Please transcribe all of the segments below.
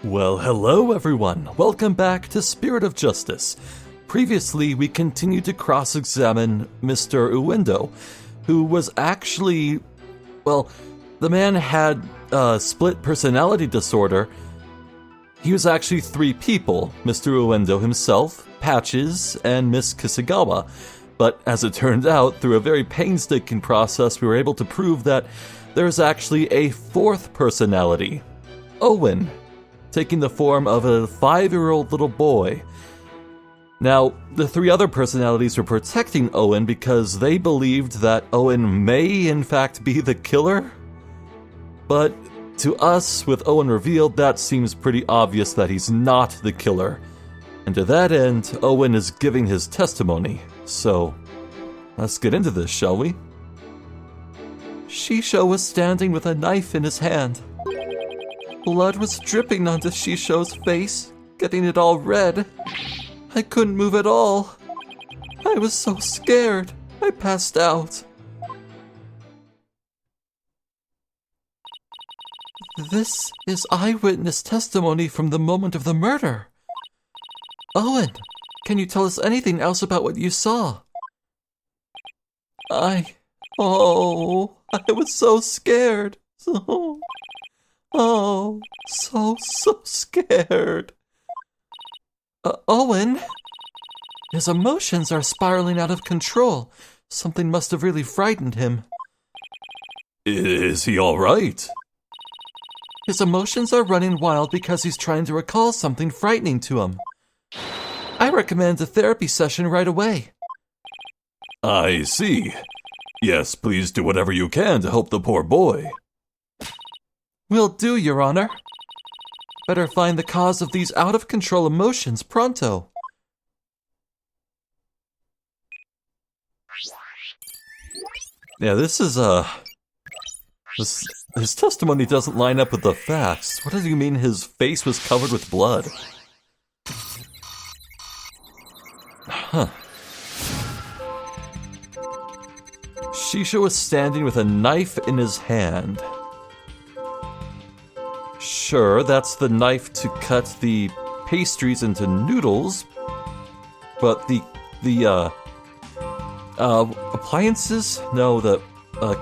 Well, hello everyone. Welcome back to Spirit of Justice. Previously, we continued to cross-examine Mr. Uendo, who was actually, the man had split personality disorder. He was actually three people: Mr. Uendo himself, Patches, and Miss Kisagawa. But as it turned out, through a very painstaking process, we were able to prove that there's actually a fourth personality, Owen, taking the form of a 5-year-old little boy. Now, the three other personalities were protecting Owen because they believed that Owen may in fact be the killer. But to us, with Owen revealed, that seems pretty obvious that he's not the killer. And to that end, Owen is giving his testimony. So, let's get into this, shall we? Shisho was standing with a knife in his hand. Blood was dripping onto Shisho's face, getting it all red. I couldn't move at all. I was so scared, I passed out. This is eyewitness testimony from the moment of the murder. Owen, can you tell us anything else about what you saw? I was so scared. So scared. Owen? His emotions are spiraling out of control. Something must have really frightened him. Is he all right? His emotions are running wild because he's trying to recall something frightening to him. I recommend a therapy session right away. I see. Yes, please do whatever you can to help the poor boy. Will do, Your Honor. Better find the cause of these out-of-control emotions pronto. Yeah, his testimony doesn't line up with the facts. What does he mean his face was covered with blood? Huh. Shisho was standing with a knife in his hand. Sure, that's the knife to cut the pastries into noodles, but the appliances? No, the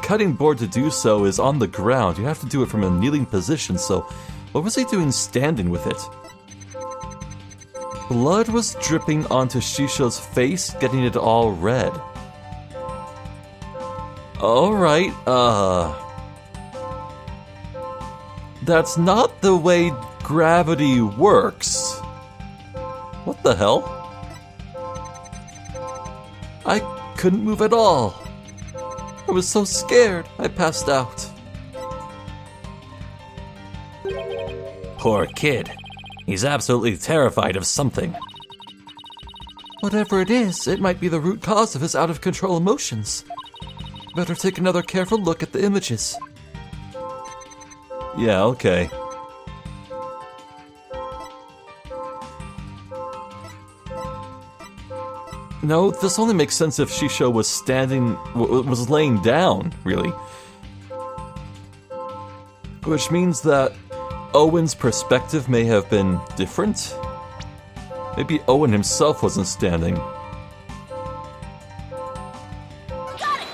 cutting board to do so is on the ground. You have to do it from a kneeling position, so what was he doing standing with it? Blood was dripping onto Shisho's face, getting it all red. Alright, that's not the way gravity works. What the hell? I couldn't move at all. I was so scared, I passed out. Poor kid. He's absolutely terrified of something. Whatever it is, it might be the root cause of his out-of-control emotions. Better take another careful look at the images. Yeah, okay. No, this only makes sense if Shisho was laying down, really. Which means that Owen's perspective may have been different. Maybe Owen himself wasn't standing. Got it!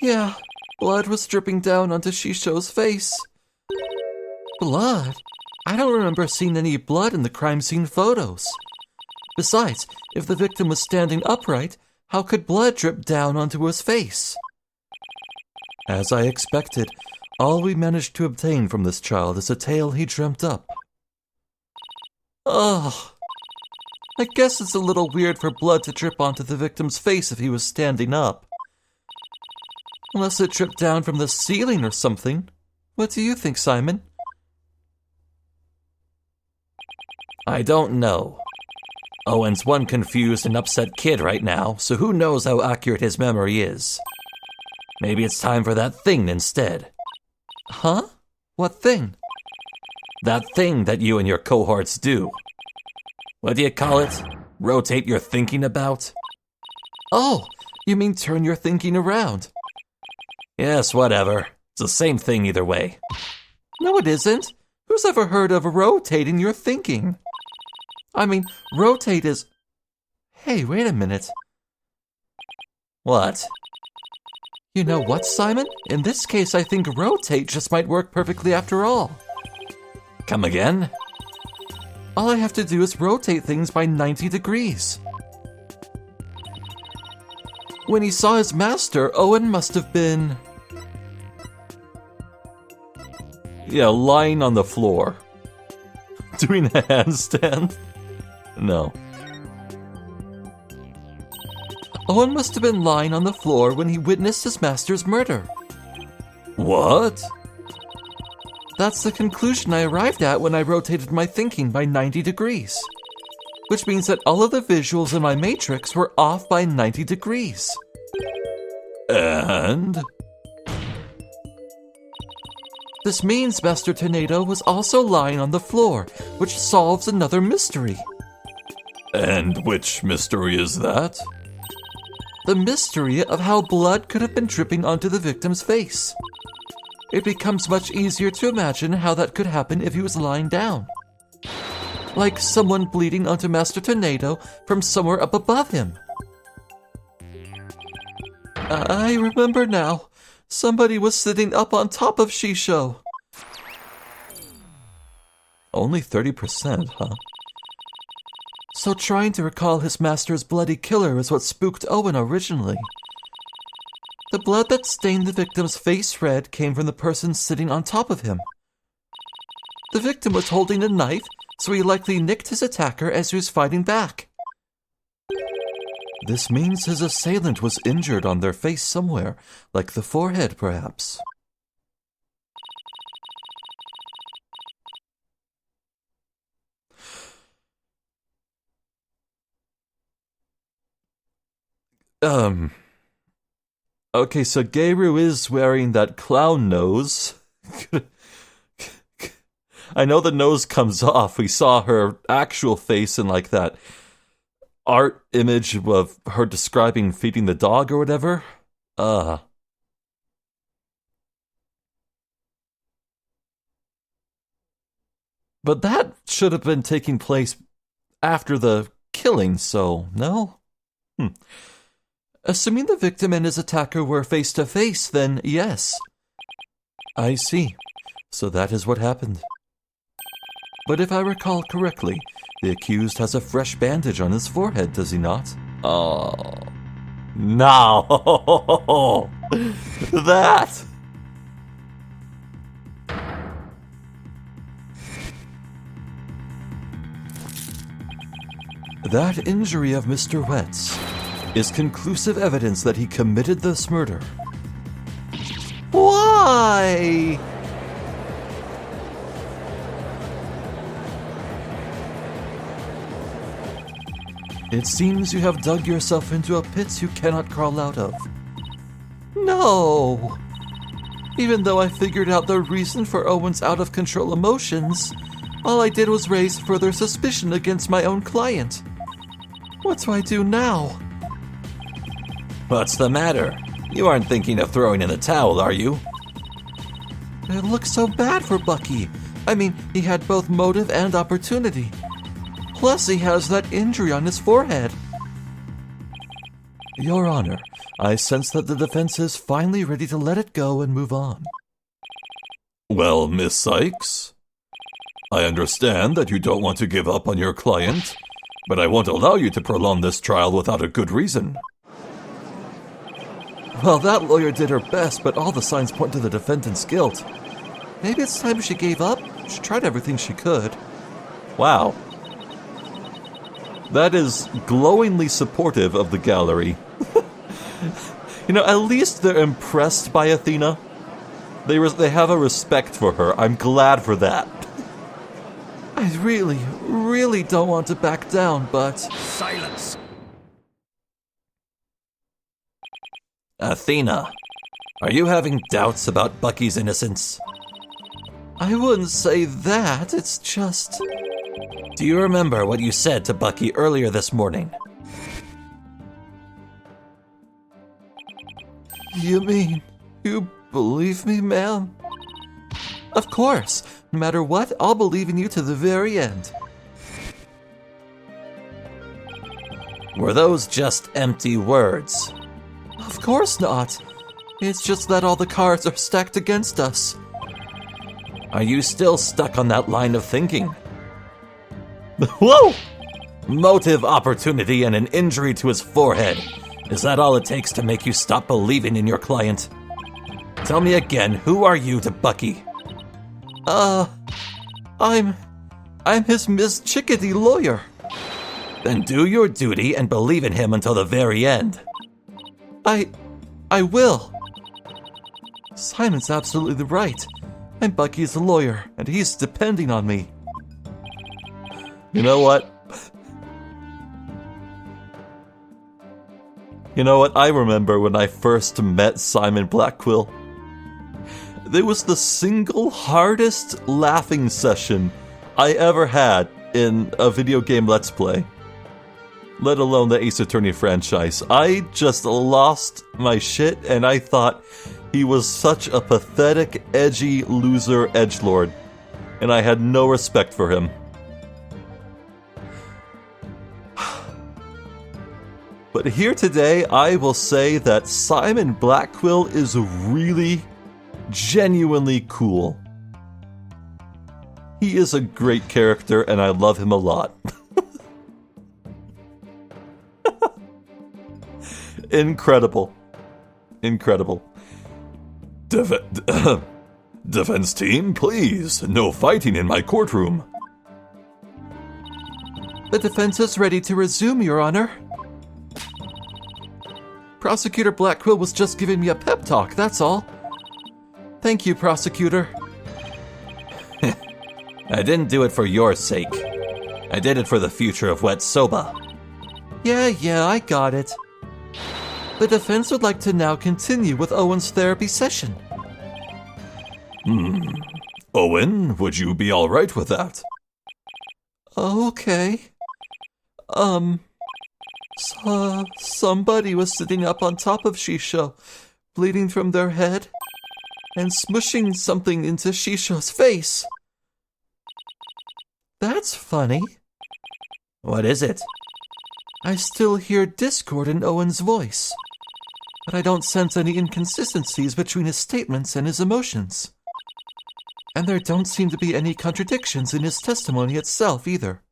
Yeah, blood was dripping down onto Shisho's face. Blood? I don't remember seeing any blood in the crime scene photos. Besides, if the victim was standing upright, how could blood drip down onto his face? As I expected, all we managed to obtain from this child is a tale he dreamt up. Ugh. I guess it's a little weird for blood to drip onto the victim's face if he was standing up. Unless it dripped down from the ceiling or something. What do you think, Simon? I don't know. Owen's one confused and upset kid right now, so who knows how accurate his memory is. Maybe it's time for that thing instead. Huh? What thing? That thing that you and your cohorts do. What do you call it? Rotate your thinking about? Oh, you mean turn your thinking around. Yes, whatever. It's the same thing either way. No, it isn't. Who's ever heard of rotating your thinking? I mean, rotate is... Hey, wait a minute. What? You know what, Simon? In this case, I think rotate just might work perfectly after all. Come again? All I have to do is rotate things by 90 degrees. When he saw his master, Owen must have been... Yeah, lying on the floor. Doing a handstand? No. Owen must have been lying on the floor when he witnessed his master's murder. What? That's the conclusion I arrived at when I rotated my thinking by 90 degrees. Which means that all of the visuals in my matrix were off by 90 degrees. And? This means Master Tornado was also lying on the floor, which solves another mystery. And which mystery is that? The mystery of how blood could have been dripping onto the victim's face. It becomes much easier to imagine how that could happen if he was lying down. Like someone bleeding onto Master Tornado from somewhere up above him. I remember now. Somebody was sitting up on top of Shisho. Only 30%, huh? So trying to recall his master's bloody killer is what spooked Owen originally. The blood that stained the victim's face red came from the person sitting on top of him. The victim was holding a knife, so he likely nicked his attacker as he was fighting back. This means his assailant was injured on their face somewhere, like the forehead perhaps. Okay, so Geiru is wearing that clown nose. I know the nose comes off. We saw her actual face in like that art image of her describing feeding the dog or whatever. But that should have been taking place after the killing, so no? Assuming the victim and his attacker were face to face, then yes. I see. So that is what happened. But if I recall correctly, the accused has a fresh bandage on his forehead, does he not? Oh. No! That! That injury of Mr. Wet's is conclusive evidence that he committed this murder. Why? It seems you have dug yourself into a pit you cannot crawl out of. No! Even though I figured out the reason for Owen's out-of-control emotions, all I did was raise further suspicion against my own client. What do I do now? What's the matter? You aren't thinking of throwing in the towel, are you? It looks so bad for Bucky. I mean, he had both motive and opportunity. Plus, he has that injury on his forehead. Your Honor, I sense that the defense is finally ready to let it go and move on. Well, Miss Sykes, I understand that you don't want to give up on your client, but I won't allow you to prolong this trial without a good reason. Well, that lawyer did her best, but all the signs point to the defendant's guilt. Maybe it's time she gave up. She tried everything she could. Wow. That is glowingly supportive of the gallery. You know, at least they're impressed by Athena. They have a respect for her. I'm glad for that. I really don't want to back down, but... Silence! Athena, are you having doubts about Bucky's innocence? I wouldn't say that, it's just... Do you remember what you said to Bucky earlier this morning? You mean, you believe me, ma'am? Of course. No matter what, I'll believe in you to the very end. Were those just empty words? Of course not. It's just that all the cards are stacked against us. Are you still stuck on that line of thinking? Whoa! Motive, opportunity, and an injury to his forehead. Is that all it takes to make you stop believing in your client? Tell me again, who are you to Bucky? I'm his Miss Chickadee lawyer. Then do your duty and believe in him until the very end. I will. Simon's absolutely right. I'm Bucky's lawyer, and he's depending on me. You know what? You know what? I remember when I first met Simon Blackquill. It was the single hardest laughing session I ever had in a video game Let's Play. Let alone the Ace Attorney franchise. I just lost my shit, and I thought he was such a pathetic, edgy loser edgelord, and I had no respect for him. But here today, I will say that Simon Blackquill is really, genuinely cool. He is a great character, and I love him a lot. Incredible. Incredible. Defense team, please. No fighting in my courtroom. The defense is ready to resume, Your Honor. Prosecutor Blackquill was just giving me a pep talk, that's all. Thank you, Prosecutor. I didn't do it for your sake. I did it for the future of Wet Soba. Yeah, I got it. The defense would like to now continue with Owen's therapy session. Owen, would you be alright with that? Okay. Somebody was sitting up on top of Shisho, bleeding from their head, and smushing something into Shisho's face. That's funny. What is it? I still hear discord in Owen's voice, but I don't sense any inconsistencies between his statements and his emotions. And there don't seem to be any contradictions in his testimony itself either.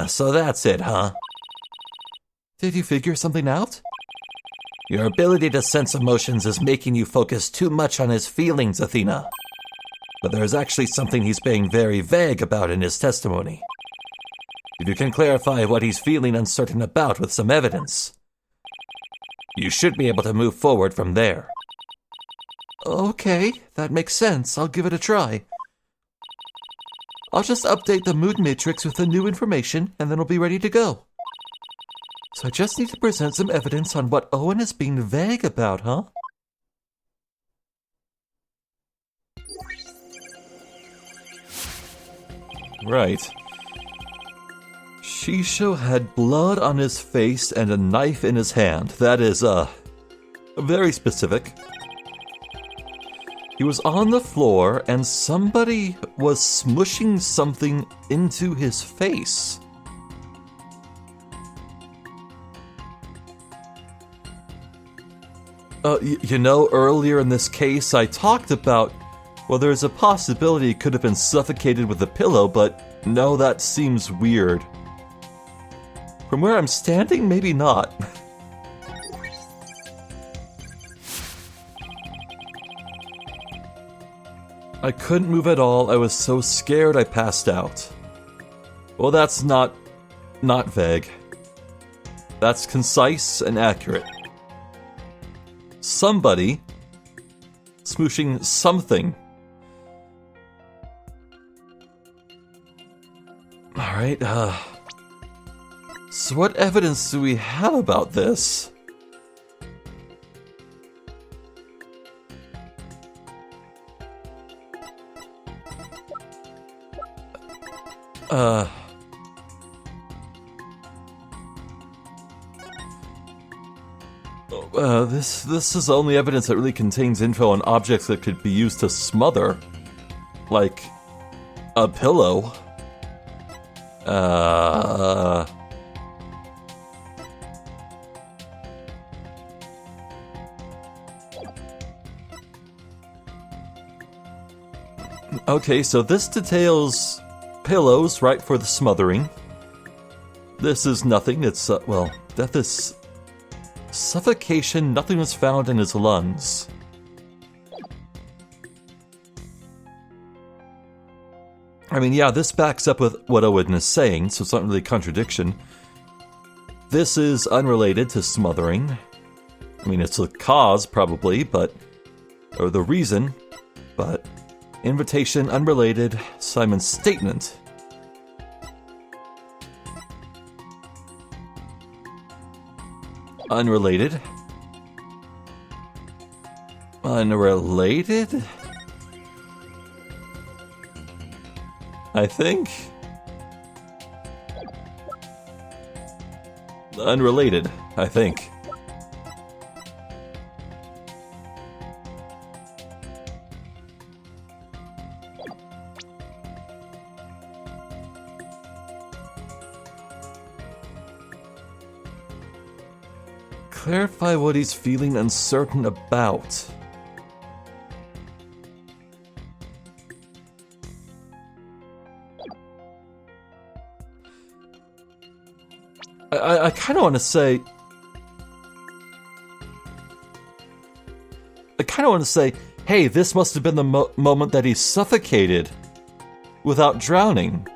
So that's it, huh? Did you figure something out? Your ability to sense emotions is making you focus too much on his feelings, Athena. But there's actually something he's being very vague about in his testimony. If you can clarify what he's feeling uncertain about with some evidence, you should be able to move forward from there. Okay, that makes sense. I'll give it a try. I'll just update the mood matrix with the new information, and then we'll be ready to go. So I just need to present some evidence on what Owen is being vague about, huh? Right. Shisho had blood on his face and a knife in his hand. That is, very specific. He was on the floor and somebody was smushing something into his face. Earlier in this case I talked about, well, there's a possibility he could have been suffocated with a pillow, but no, that seems weird. From where I'm standing, maybe not. I couldn't move at all. I was so scared I passed out. Well, that's not vague. That's concise and accurate. Somebody smooshing something. Alright, so what evidence do we have about this? This is the only evidence that really contains info on objects that could be used to smother. Like a pillow. Okay, so this details pillows, right, for the smothering. This is nothing, it's, well, death is suffocation, nothing was found in his lungs. I mean, yeah, this backs up with what Owen is saying, so it's not really a contradiction. This is unrelated to smothering. I mean, it's a cause, probably, but... or the reason, but... invitation, unrelated. Simon's statement. Unrelated. Unrelated? I think. Unrelated, I think. Clarify what he's feeling uncertain about. I kind of want to say... I kind of want to say, hey, this must have been the moment that he suffocated without drowning.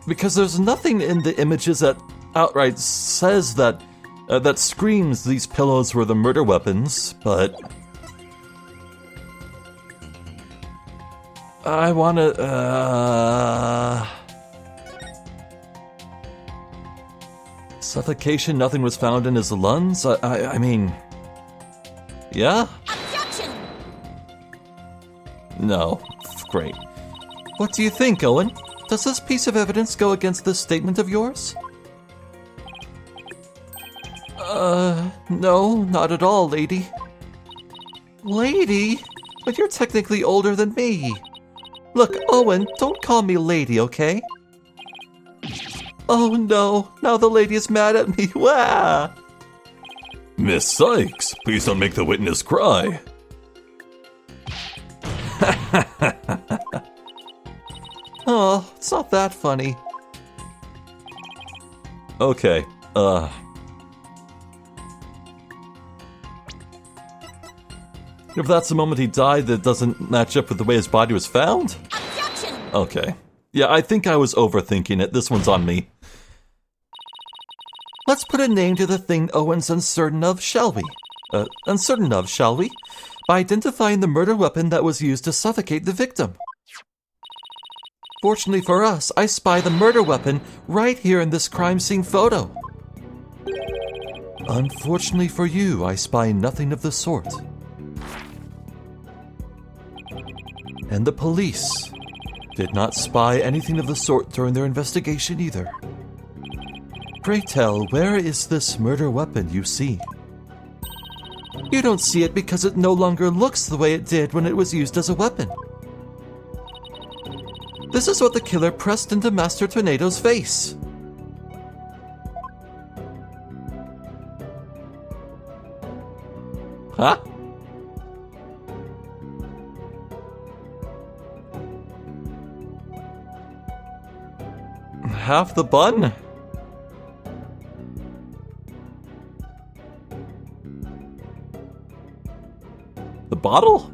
Because there's nothing in the images that outright says that that screams these pillows were the murder weapons, but I wanna suffocation, nothing was found in his lungs? I mean, yeah? Objection! No. Great. What do you think, Owen? Does this piece of evidence go against this statement of yours? No, not at all, lady. Lady? But you're technically older than me. Look, Owen, don't call me lady, okay? Oh no, now the lady is mad at me, wah! Miss Sykes, please don't make the witness cry. Oh, it's not that funny. Okay, if that's the moment he died, that doesn't match up with the way his body was found? Objection! Okay. Yeah, I think I was overthinking it. This one's on me. Let's put a name to the thing Owen's uncertain of, shall we? By identifying the murder weapon that was used to suffocate the victim. Fortunately for us, I spy the murder weapon right here in this crime scene photo. Unfortunately for you, I spy nothing of the sort. And the police did not spy anything of the sort during their investigation either. Pray tell, where is this murder weapon you see? You don't see it because it no longer looks the way it did when it was used as a weapon. This is what the killer pressed into Master Tornado's face. Huh? Half the bun? The bottle?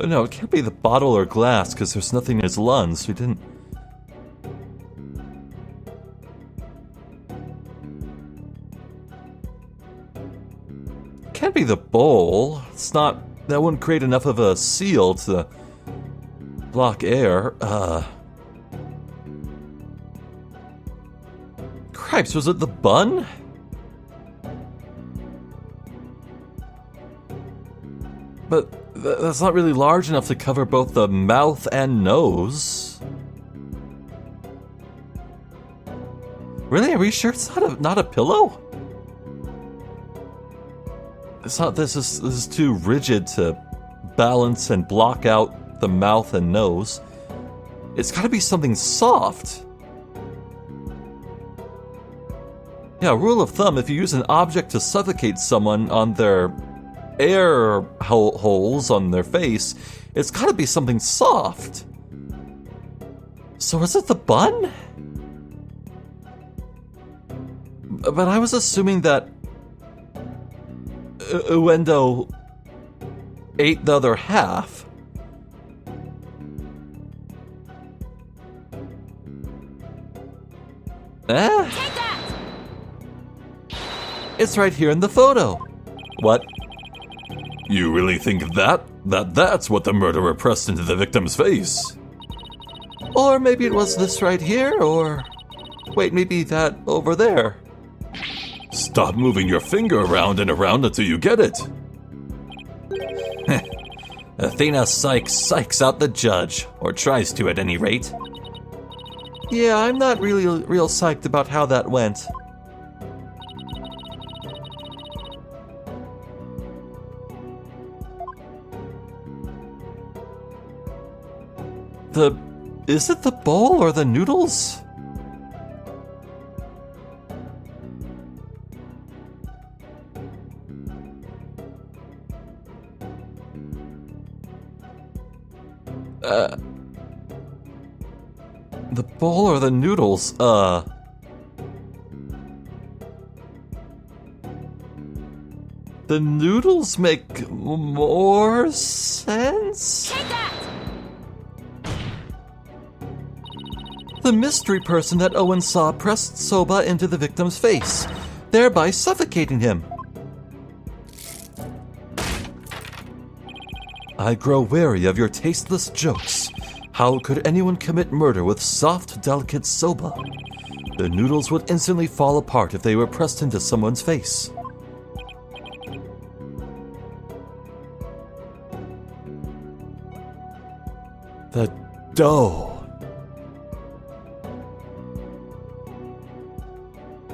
No, it can't be the bottle or glass, because there's nothing in his lungs. We didn't... It can't be the bowl. It's not... That wouldn't create enough of a seal to block air. Cripes, was it the bun? But that's not really large enough to cover both the mouth and nose. Really? Are we sure it's not a pillow? It's not. This is too rigid to balance and block out the mouth and nose. It's got to be something soft. Yeah, rule of thumb, if you use an object to suffocate someone on their air holes on their face, it's got to be something soft. So is it the bun? But I was assuming that Uendo ate the other half. Eh? Take that! It's right here in the photo. What? You really think that's what the murderer pressed into the victim's face? Or maybe it was this right here, or... Wait, maybe that over there. Stop moving your finger around and around until you get it. Athena psychs out the judge, or tries to at any rate. Yeah, I'm not really real psyched about how that went. Is it the bowl or the noodles? The bowl or the noodles? The noodles make more sense? Take that! The mystery person that Owen saw pressed soba into the victim's face, thereby suffocating him. I grow wary of your tasteless jokes. How could anyone commit murder with soft, delicate soba? The noodles would instantly fall apart if they were pressed into someone's face. The dough.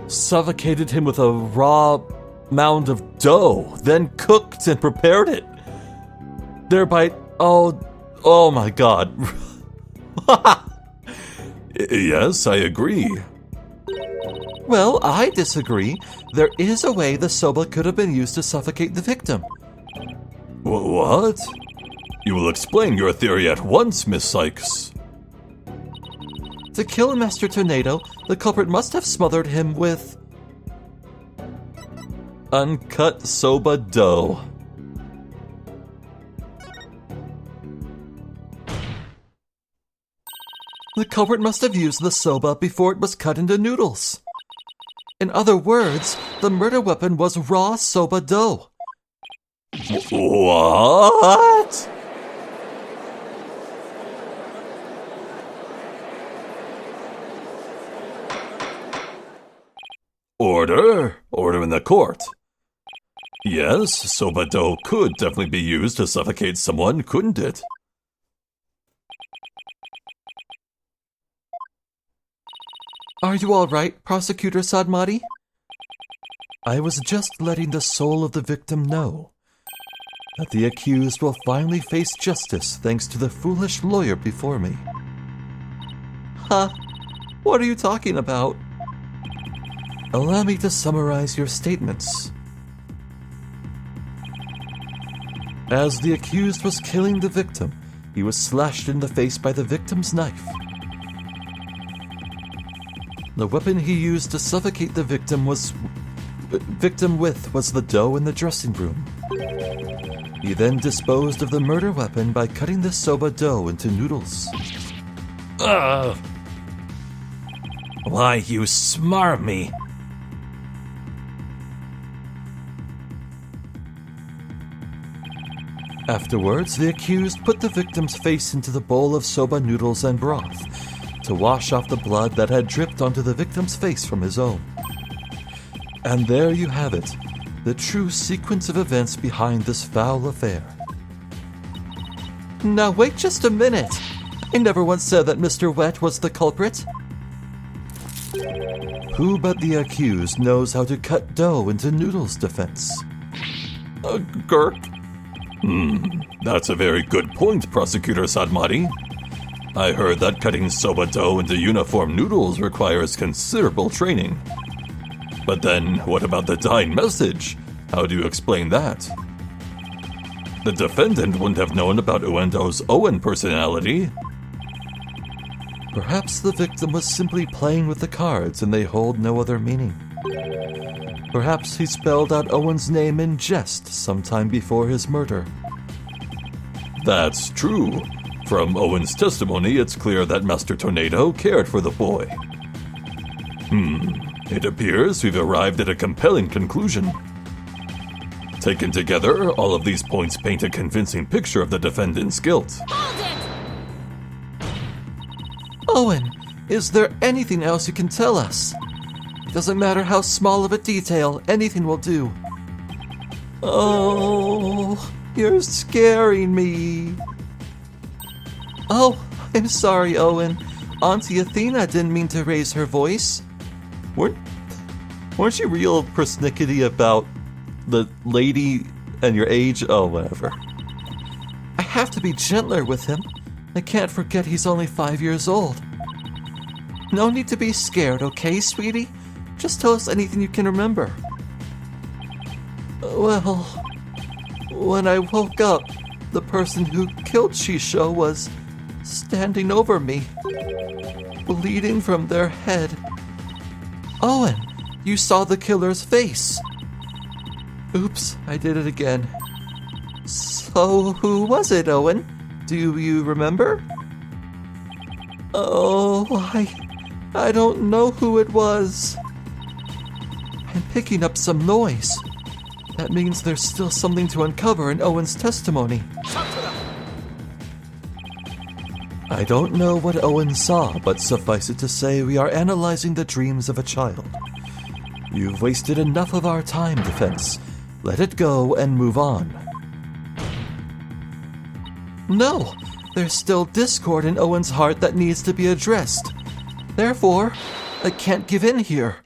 Suffocated him with a raw mound of dough, then cooked and prepared it. Thereby, oh my god. Yes, I agree. Well, I disagree. There is a way the soba could have been used to suffocate the victim. What? You will explain your theory at once, Miss Sykes. To kill Master Tornado, the culprit must have smothered him with uncut soba dough. The culprit must have used the soba before it was cut into noodles. In other words, the murder weapon was raw soba dough. What? Order in the court. Yes, soba dough could definitely be used to suffocate someone, couldn't it? Are you all right, Prosecutor Sadmati? I was just letting the soul of the victim know that the accused will finally face justice thanks to the foolish lawyer before me. Huh? What are you talking about? Allow me to summarize your statements. As the accused was killing the victim, he was slashed in the face by the victim's knife. The weapon he used to suffocate the victim was the dough in the dressing room. He then disposed of the murder weapon by cutting the soba dough into noodles. Ugh! Why, you smarmy! Afterwards, the accused put the victim's face into the bowl of soba noodles and broth to wash off the blood that had dripped onto the victim's face from his own. And there you have it, the true sequence of events behind this foul affair. Now wait just a minute. I never once said that Mr. Wet was the culprit. Who but the accused knows how to cut dough into noodles, defense? Gurk? That's a very good point, Prosecutor Sadmati. I heard that cutting soba dough into uniform noodles requires considerable training. But then, what about the dying message? How do you explain that? The defendant wouldn't have known about Uendo's Owen personality. Perhaps the victim was simply playing with the cards and they hold no other meaning. Perhaps he spelled out Owen's name in jest sometime before his murder. That's true. From Owen's testimony, it's clear that Master Tornado cared for the boy. It appears we've arrived at a compelling conclusion. Taken together, all of these points paint a convincing picture of the defendant's guilt. Hold it! Owen, is there anything else you can tell us? Doesn't matter how small of a detail, anything will do. Oh, you're scaring me. Oh, I'm sorry, Owen. Auntie Athena didn't mean to raise her voice. Weren't you real persnickety about the lady and your age? Oh, whatever. I have to be gentler with him. I can't forget he's only 5 years old. No need to be scared, okay, sweetie? Just tell us anything you can remember. Well, when I woke up, the person who killed Shisho was standing over me, bleeding from their head. Owen, you saw the killer's face. Oops, I did it again. So, who was it, Owen? Do you remember? Oh, I don't know who it was. I'm picking up some noise. That means there's still something to uncover in Owen's testimony. I don't know what Owen saw, but suffice it to say we are analyzing the dreams of a child. You've wasted enough of our time, defense. Let it go and move on. No, there's still discord in Owen's heart that needs to be addressed. Therefore, I can't give in here.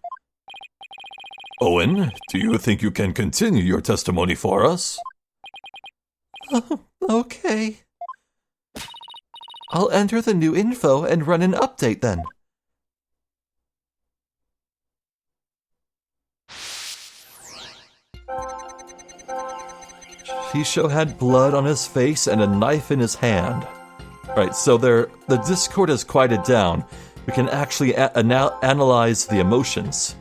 Owen, do you think you can continue your testimony for us? Okay. I'll enter the new info and run an update then. Shisho had blood on his face and a knife in his hand. Right, so the discord has quieted down. We can actually analyze the emotions.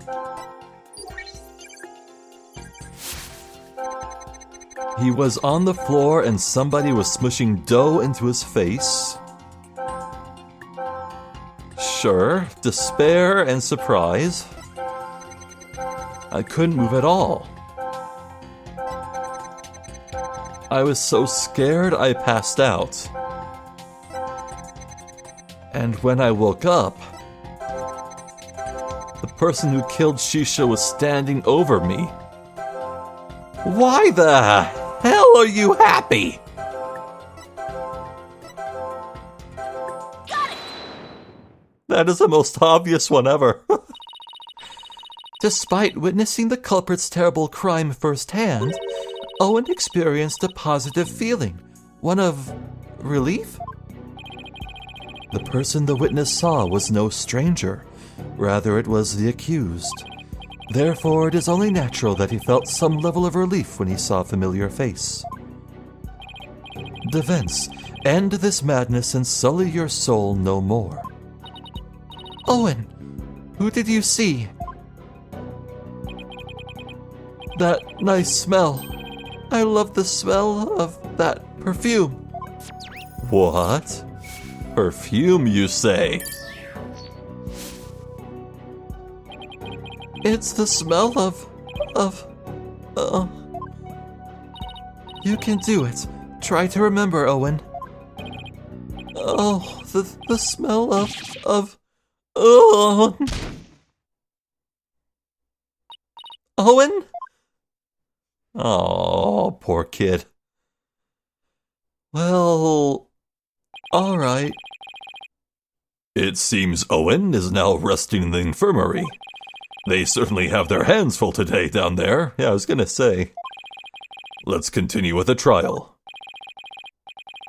He was on the floor and somebody was smushing dough into his face. Sure, despair and surprise. I couldn't move at all. I was so scared I passed out. And when I woke up, the person who killed Shisha was standing over me. Why the hell are you happy? Got it! That is the most obvious one ever. Despite witnessing the culprit's terrible crime firsthand, Owen experienced a positive feeling, one of relief. The person the witness saw was no stranger, rather it was the accused. Therefore, it is only natural that he felt some level of relief when he saw a familiar face. Defense, end this madness and sully your soul no more. Owen, who did you see? That nice smell. I love the smell of that perfume. What? Perfume, you say? It's the smell of... You can do it. Try to remember, Owen. Oh, the smell of... Owen? Oh, poor kid. Well, alright. It seems Owen is now resting in the infirmary. They certainly have their hands full today down there. Yeah, I was gonna say. Let's continue with the trial.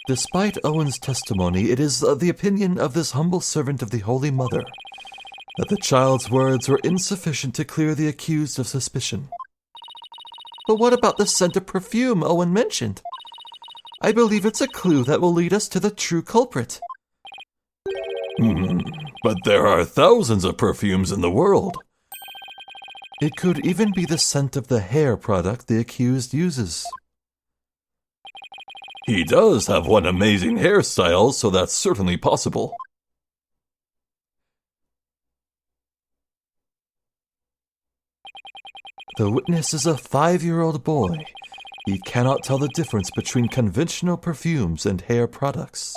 Despite Owen's testimony, it is the opinion of this humble servant of the Holy Mother that the child's words were insufficient to clear the accused of suspicion. But what about the scent of perfume Owen mentioned? I believe it's a clue that will lead us to the true culprit. But there are thousands of perfumes in the world. It could even be the scent of the hair product the accused uses. He does have one amazing hairstyle, so that's certainly possible. The witness is a 5-year-old boy. He cannot tell the difference between conventional perfumes and hair products.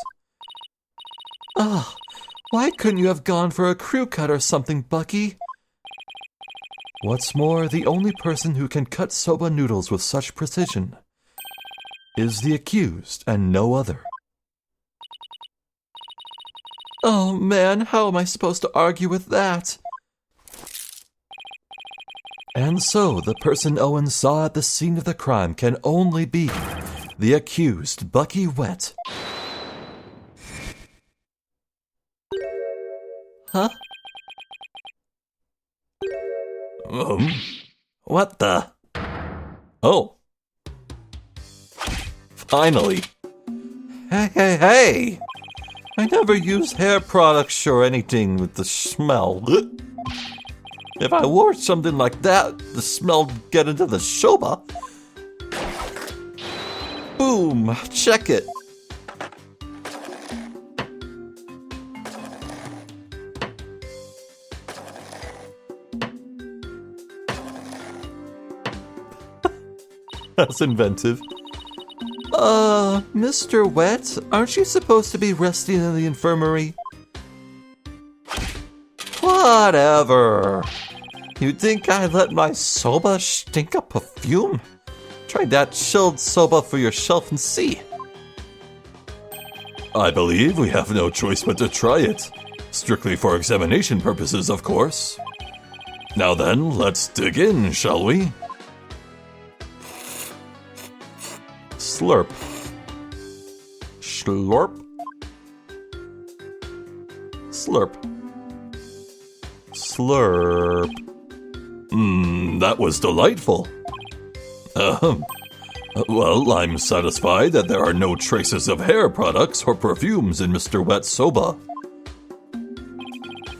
Why couldn't you have gone for a crew cut or something, Bucky? What's more, the only person who can cut soba noodles with such precision is the accused and no other. Oh man, how am I supposed to argue with that? And so, the person Owen saw at the scene of the crime can only be the accused, Bucky Wet. Huh? What the? Oh. Finally. Hey! I never use hair products or anything with the smell. If I wore something like that, the smell would get into the soba. Boom! Check it. That's inventive. Mr. Wet, aren't you supposed to be resting in the infirmary? Whatever. You think I'd let my soba stink of perfume? Try that chilled soba for yourself and see. I believe we have no choice but to try it. Strictly for examination purposes, of course. Now then, let's dig in, shall we? Slurp. Slurp. Slurp. Slurp. That was delightful. Well, I'm satisfied that there are no traces of hair products or perfumes in Mr. Wet's soba.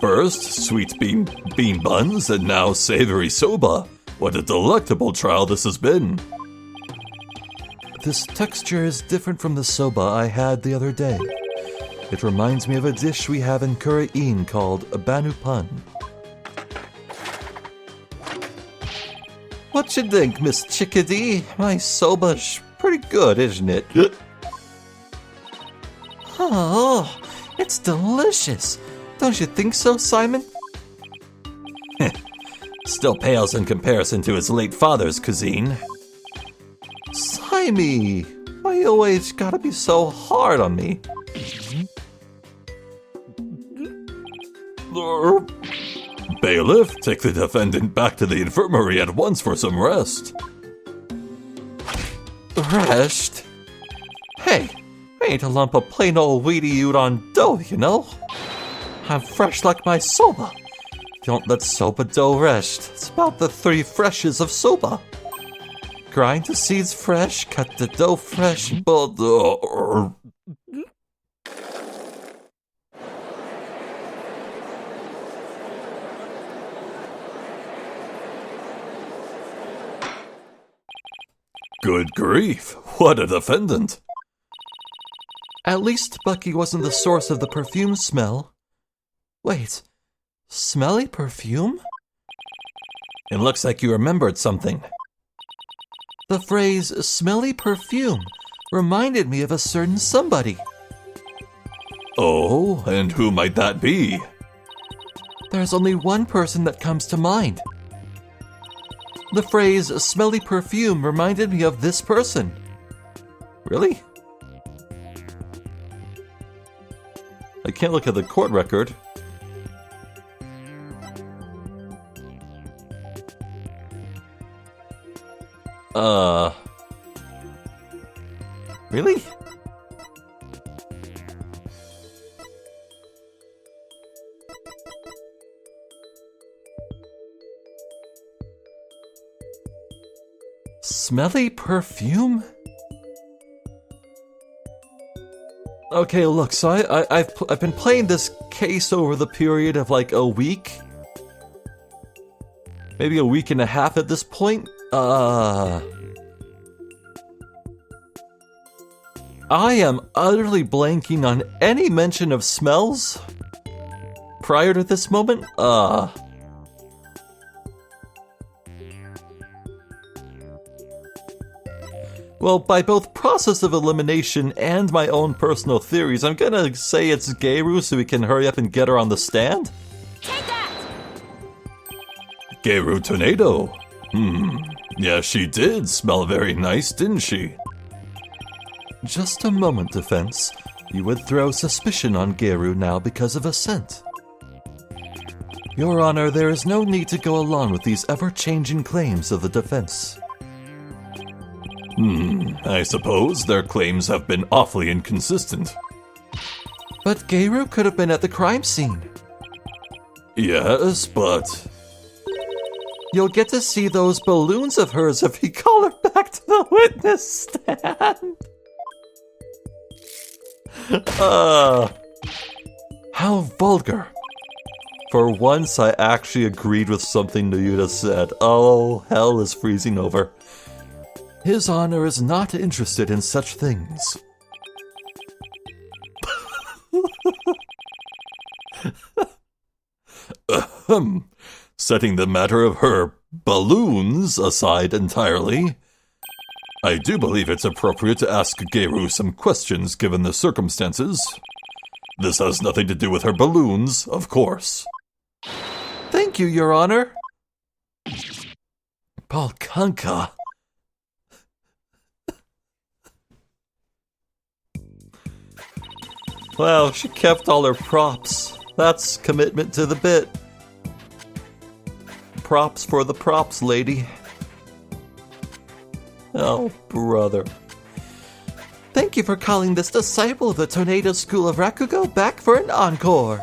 First, sweet bean buns, and now savory soba. What a delectable trial this has been. This texture is different from the soba I had the other day. It reminds me of a dish we have in Khura'in called a banu pun. What you think, Miss Chickadee? My soba's pretty good, isn't it? Oh, it's delicious. Don't you think so, Simon? Still pales in comparison to his late father's cuisine. Simey, why you always gotta be so hard on me? Bailiff, take the defendant back to the infirmary at once for some rest. Rest? Hey, I ain't a lump of plain old weedy udon dough, you know? I'm fresh like my soba. Don't let soba dough rest. It's about the 3 freshes of soba. Grind the seeds fresh, cut the dough fresh, but Good grief, what a defendant. At least Bucky wasn't the source of the perfume smell. Wait, smelly perfume? It looks like you remembered something. The phrase smelly perfume reminded me of a certain somebody. Oh, and who might that be? There's only one person that comes to mind. The phrase smelly perfume reminded me of this person. Really? I can't look at the court record. Really? Smelly perfume? Okay, look, so I've been playing this case over the period of like a week. Maybe a week and a half at this point. I am utterly blanking on any mention of smells prior to this moment. Well, by both process of elimination and my own personal theories, I'm gonna say it's Geiru so we can hurry up and get her on the stand. Take that! Geiru Tornado. Yeah, she did smell very nice, didn't she? Just a moment, defense. You would throw suspicion on Geiru now because of a scent. Your Honor, there is no need to go along with these ever-changing claims of the defense. I suppose their claims have been awfully inconsistent. But Geiru could have been at the crime scene. Yes, but... You'll get to see those balloons of hers if you call her back to the witness stand. How vulgar. For once, I actually agreed with something Yuta said. Oh, hell is freezing over. His Honor is not interested in such things. Setting the matter of her balloons aside entirely, I do believe it's appropriate to ask Geiru some questions given the circumstances. This has nothing to do with her balloons, of course. Thank you, Your Honor. Balkanka. Wow, she kept all her props. That's commitment to the bit. Props for the props, lady. Oh, brother. Thank you for calling this disciple of the Tornado School of Rakugo back for an encore.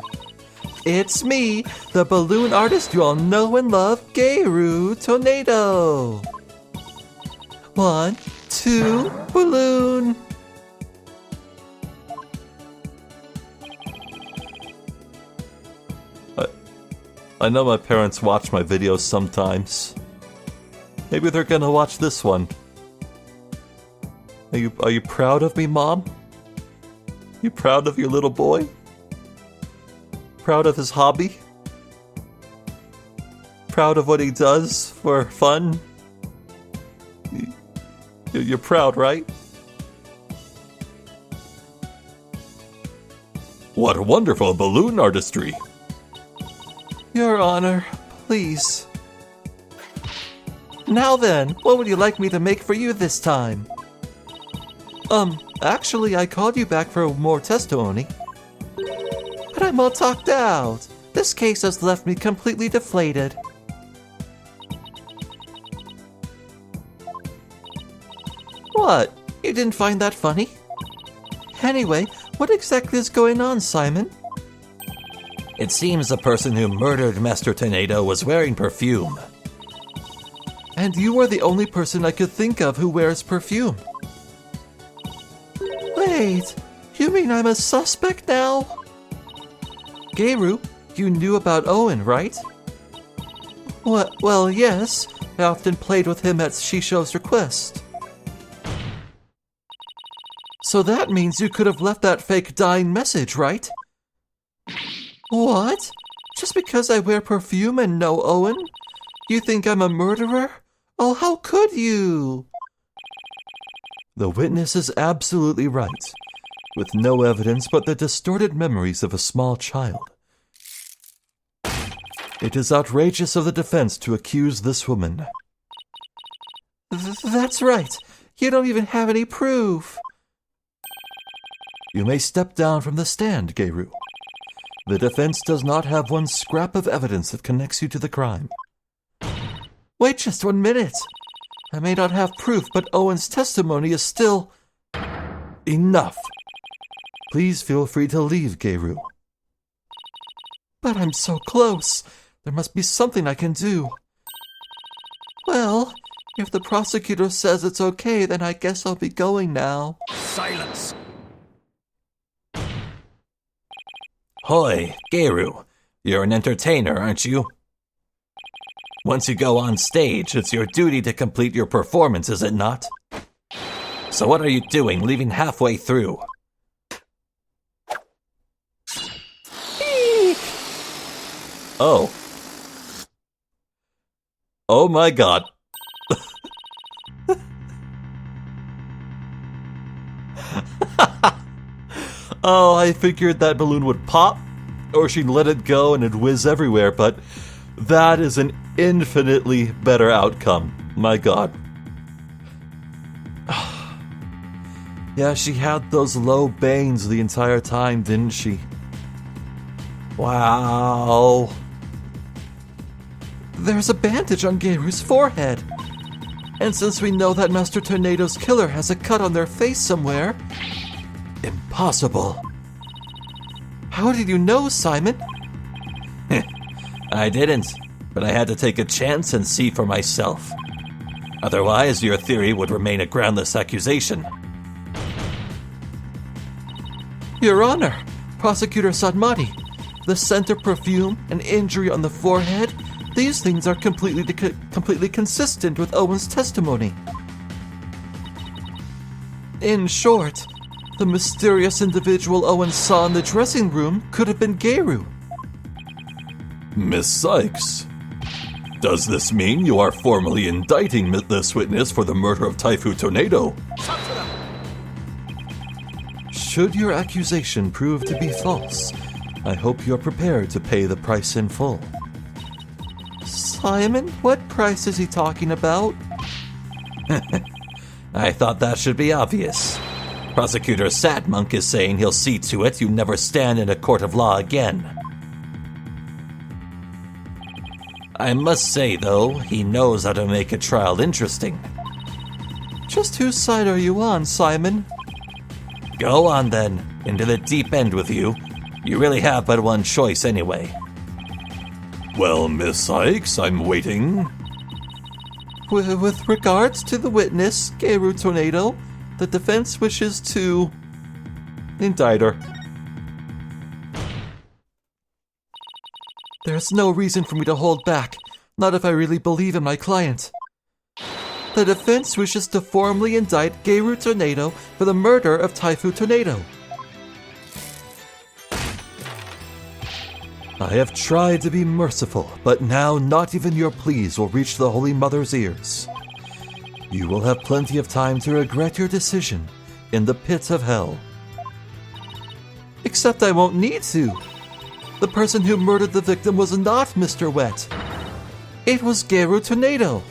It's me, the balloon artist you all know and love, Geiru Tornado. 1, 2, balloon. I know my parents watch my videos sometimes. Maybe they're gonna watch this one. Are you proud of me, Mom? You proud of your little boy? Proud of his hobby? Proud of what he does for fun? You're proud, right? What wonderful balloon artistry! Your Honor, please. Now then, what would you like me to make for you this time? Actually, I called you back for more testimony. But I'm all talked out. This case has left me completely deflated. What? You didn't find that funny? Anyway, what exactly is going on, Simon? It seems the person who murdered Master Tornado was wearing perfume. And you are the only person I could think of who wears perfume. Wait, you mean I'm a suspect now? Geiru, you knew about Owen, right? Well, yes. I often played with him at Shisho's request. So that means you could have left that fake dying message, right? What? Just because I wear perfume and know Owen? You think I'm a murderer? Oh, how could you? The witness is absolutely right, with no evidence but the distorted memories of a small child. It is outrageous of the defense to accuse this woman. That's right. You don't even have any proof. You may step down from the stand, Geiru. The defense does not have one scrap of evidence that connects you to the crime. Wait just 1 minute. I may not have proof, but Owen's testimony is still... Enough. Please feel free to leave, Geiru. But I'm so close. There must be something I can do. Well, if the prosecutor says it's okay, then I guess I'll be going now. Silence! Hoi, Geiru. You're an entertainer, aren't you? Once you go on stage, it's your duty to complete your performance, is it not? So what are you doing, leaving halfway through? Oh. Oh my god. Oh, I figured that balloon would pop, or she'd let it go and it'd whiz everywhere, but that is an infinitely better outcome. My god. Yeah, she had those low bangs the entire time, didn't she? Wow. There's a bandage on Geiru's forehead. And since we know that Master Tornado's killer has a cut on their face somewhere... Impossible. How did you know, Simon? I didn't, but I had to take a chance and see for myself. Otherwise, your theory would remain a groundless accusation. Your Honor, Prosecutor Sadmati, the scent of perfume, an injury on the forehead, these things are completely consistent with Owen's testimony. In short, the mysterious individual Owen saw in the dressing room could have been Geiru. Miss Sykes, does this mean you are formally indicting this witness for the murder of Typhoon Tornado? Should your accusation prove to be false, I hope you're prepared to pay the price in full. Simon, what price is he talking about? I thought that should be obvious. Prosecutor Sadmonk is saying he'll see to it you never stand in a court of law again. I must say, though, he knows how to make a trial interesting. Just whose side are you on, Simon? Go on, then. Into the deep end with you. You really have but one choice anyway. Well, Miss Sykes, I'm waiting. With regards to the witness, Geiru Tornado, the defense wishes to indict her. There's no reason for me to hold back, not if I really believe in my client. The defense wishes to formally indict Geiru Tornado for the murder of Typhoon Tornado. I have tried to be merciful, but now not even your pleas will reach the Holy Mother's ears. You will have plenty of time to regret your decision in the pits of hell. Except I won't need to. The person who murdered the victim was not Mr. Wet. It was Geiru Tornado.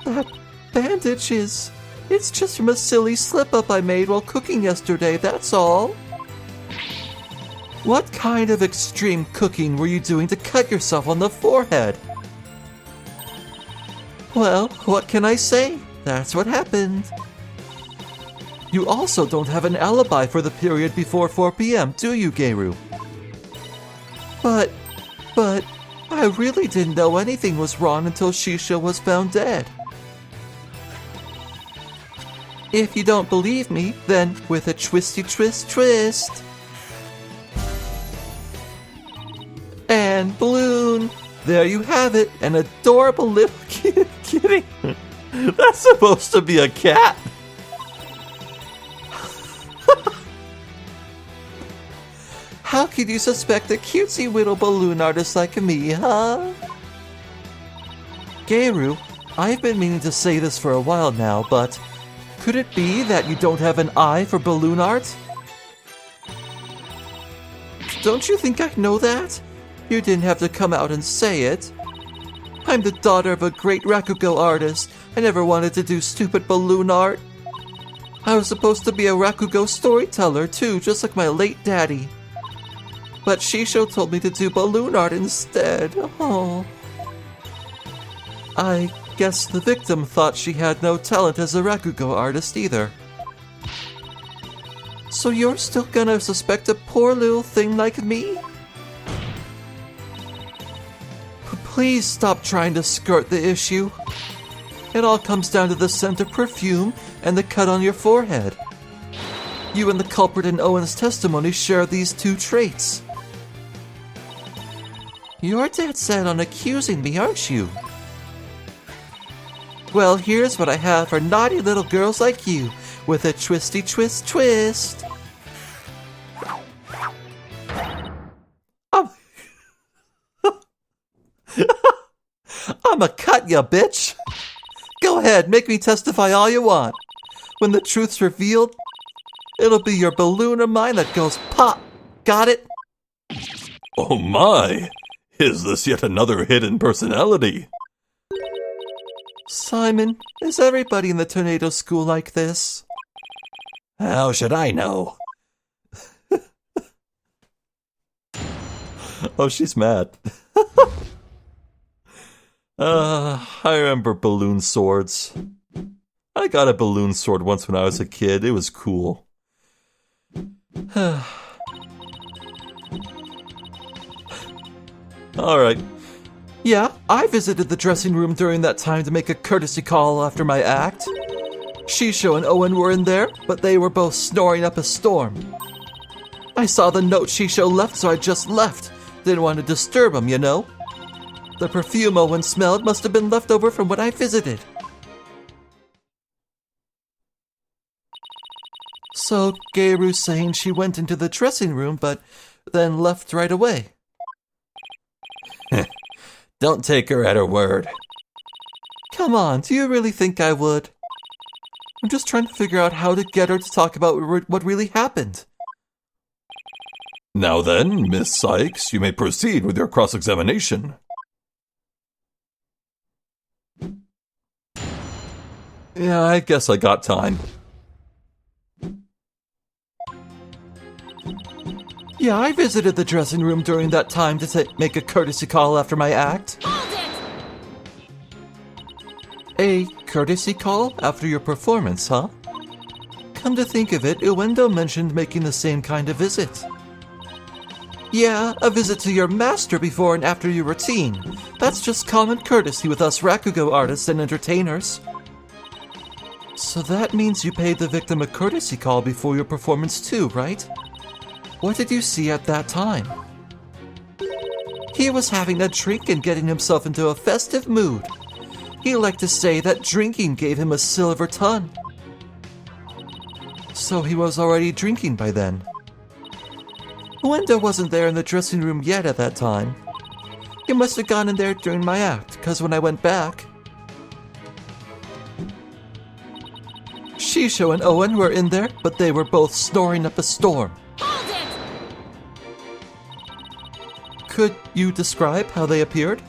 That bandage it's just from a silly slip-up I made while cooking yesterday, that's all. What kind of extreme cooking were you doing to cut yourself on the forehead? Well, what can I say? That's what happened. You also don't have an alibi for the period before 4 p.m., do you, Geiru? But, I really didn't know anything was wrong until Shisha was found dead. If you don't believe me, then with a twisty twist. And balloon. There you have it, an adorable little kitty. That's supposed to be a cat. How could you suspect a cutesy little balloon artist like me, huh? Geiru, I've been meaning to say this for a while now, but could it be that you don't have an eye for balloon art? Don't you think I know that? You didn't have to come out and say it. I'm the daughter of a great Rakugo artist. I never wanted to do stupid balloon art. I was supposed to be a Rakugo storyteller too, just like my late daddy. But Shisho told me to do balloon art instead. Oh. I guess the victim thought she had no talent as a rakugo artist either. So you're still gonna suspect a poor little thing like me? Please stop trying to skirt the issue. It all comes down to the scent of perfume and the cut on your forehead. You and the culprit in Owen's testimony share these two traits. You're dead set on accusing me, aren't you? Well, here's what I have for naughty little girls like you, with a twisty twist twist. I'ma cut ya, bitch. Go ahead, make me testify all you want. When the truth's revealed, it'll be your balloon of mine that goes pop. Got it? Oh my! Is this yet another hidden personality? Simon, is everybody in the tornado school like this? How should I know? Oh, she's mad. I remember balloon swords. I got a balloon sword once when I was a kid. It was cool. Alright. Yeah, I visited the dressing room during that time to make a courtesy call after my act. Shisho and Owen were in there, but they were both snoring up a storm. I saw the note Shisho left, so I just left. Didn't want to disturb him, you know? The perfume Owen smelled must have been left over from when I visited. So, Geiru's saying she went into the dressing room, but then left right away. Don't take her at her word. Come on, do you really think I would? I'm just trying to figure out how to get her to talk about what really happened. Now then, Miss Sykes, you may proceed with your cross-examination. Yeah, I guess I got time. Yeah, I visited the dressing room during that time to make a courtesy call after my act. Hold it! A courtesy call after your performance, huh? Come to think of it, Uendo mentioned making the same kind of visit. Yeah, a visit to your master before and after your routine. That's just common courtesy with us rakugo artists and entertainers. So that means you paid the victim a courtesy call before your performance too, right? What did you see at that time? He was having a drink and getting himself into a festive mood. He liked to say that drinking gave him a silver tongue. So he was already drinking by then. Uendo wasn't there in the dressing room yet at that time. He must have gone in there during my act, because when I went back, Shisho and Owen were in there, but they were both snoring up a storm. Hold it! Could you describe how they appeared?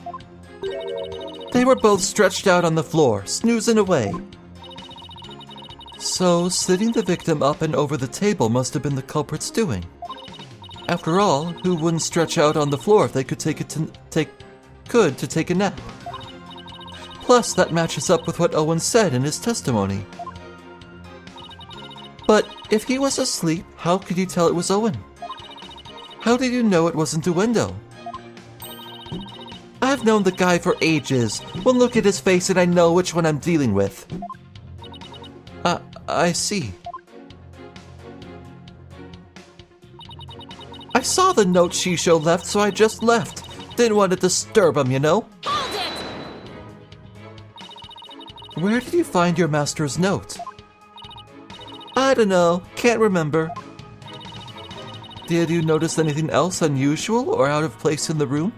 They were both stretched out on the floor, snoozing away. So, sitting the victim up and over the table must have been the culprit's doing. After all, who wouldn't stretch out on the floor if they could take a nap? Plus, that matches up with what Owen said in his testimony. But if he was asleep, how could you tell it was Owen? How did you know it wasn't Uendo? I've known the guy for ages. One look at his face and I know which one I'm dealing with. I see. I saw the note Shisho left, so I just left. Didn't want to disturb him, you know? Hold it! Where did you find your master's note? I don't know. Can't remember. Did you notice anything else unusual or out of place in the room?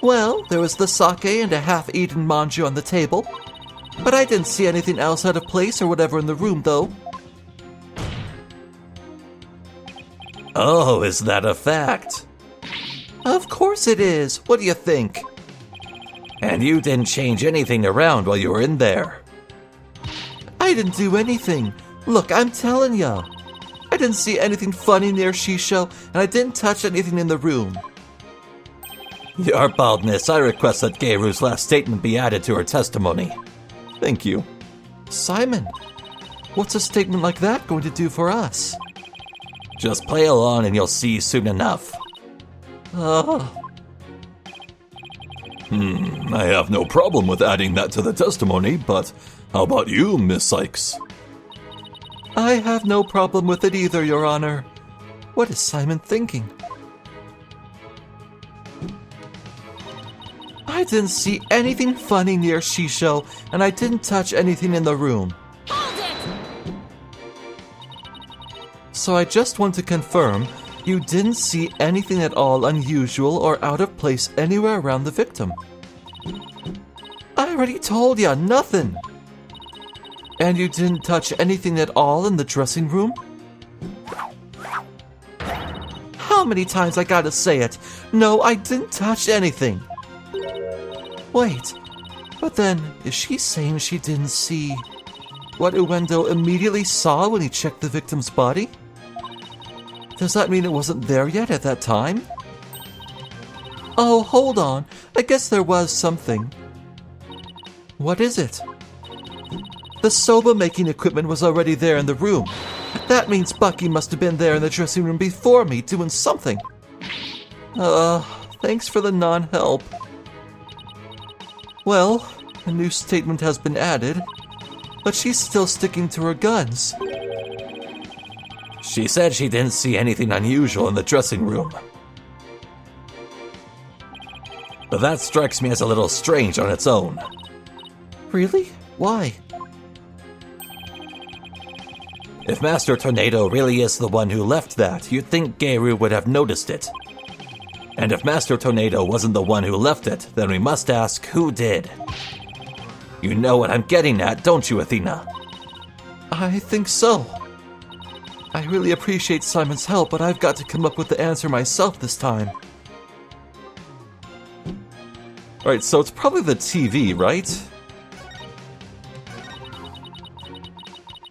Well, there was the sake and a half-eaten manju on the table. But I didn't see anything else out of place or whatever in the room, though. Oh, is that a fact? Of course it is. What do you think? And you didn't change anything around while you were in there? I didn't do anything. Look, I'm telling ya. I didn't see anything funny near Shisho, and I didn't touch anything in the room. Your baldness, I request that Geiru's last statement be added to her testimony. Thank you. Simon, what's a statement like that going to do for us? Just play along and you'll see soon enough. I have no problem with adding that to the testimony, but how about you, Miss Sykes? I have no problem with it either, Your Honor. What is Simon thinking? I didn't see anything funny near Shisho, and I didn't touch anything in the room. Hold it! So I just want to confirm, you didn't see anything at all unusual or out of place anywhere around the victim. I already told ya, nothing. And you didn't touch anything at all in the dressing room? How many times I gotta say it? No, I didn't touch anything. Wait, but then, is she saying she didn't see what Uendo immediately saw when he checked the victim's body? Does that mean it wasn't there yet at that time? Oh, hold on. I guess there was something. What is it? The soba-making equipment was already there in the room. That means Bucky must have been there in the dressing room before me doing something. Thanks for the non-help. Well, a new statement has been added, but she's still sticking to her guns. She said she didn't see anything unusual in the dressing room. But that strikes me as a little strange on its own. Really? Why? If Master Tornado really is the one who left that, you'd think Geiru would have noticed it. And if Master Tornado wasn't the one who left it, then we must ask who did. You know what I'm getting at, don't you, Athena? I think so. I really appreciate Simon's help, but I've got to come up with the answer myself this time. Alright, so it's probably the TV, right?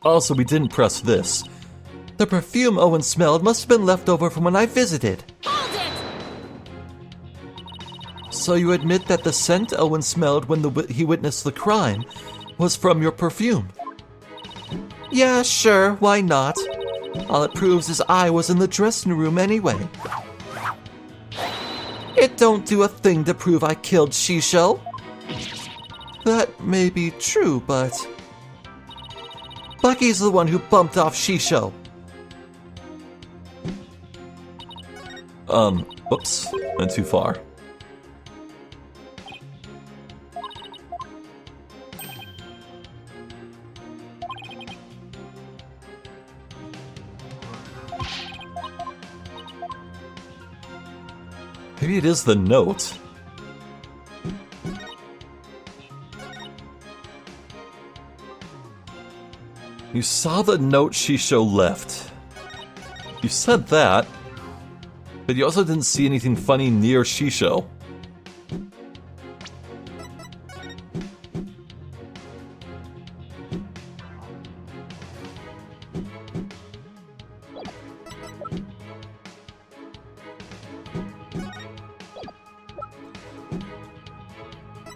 Also, we didn't press this. The perfume Owen smelled must have been left over from when I visited. Hold it! So you admit that the scent Owen smelled when he witnessed the crime was from your perfume? Yeah, sure, why not? All it proves is I was in the dressing room anyway. It don't do a thing to prove I killed Shisho. That may be true, but Bucky's the one who bumped off Shisho. Whoops, went too far. Maybe it is the note. You saw the note Shisho left. You said that, but you also didn't see anything funny near Shisho.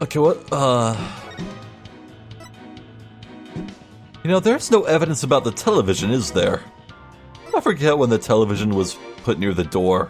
Okay, what, You know, there's no evidence about the television, is there? I forget when the television was put near the door.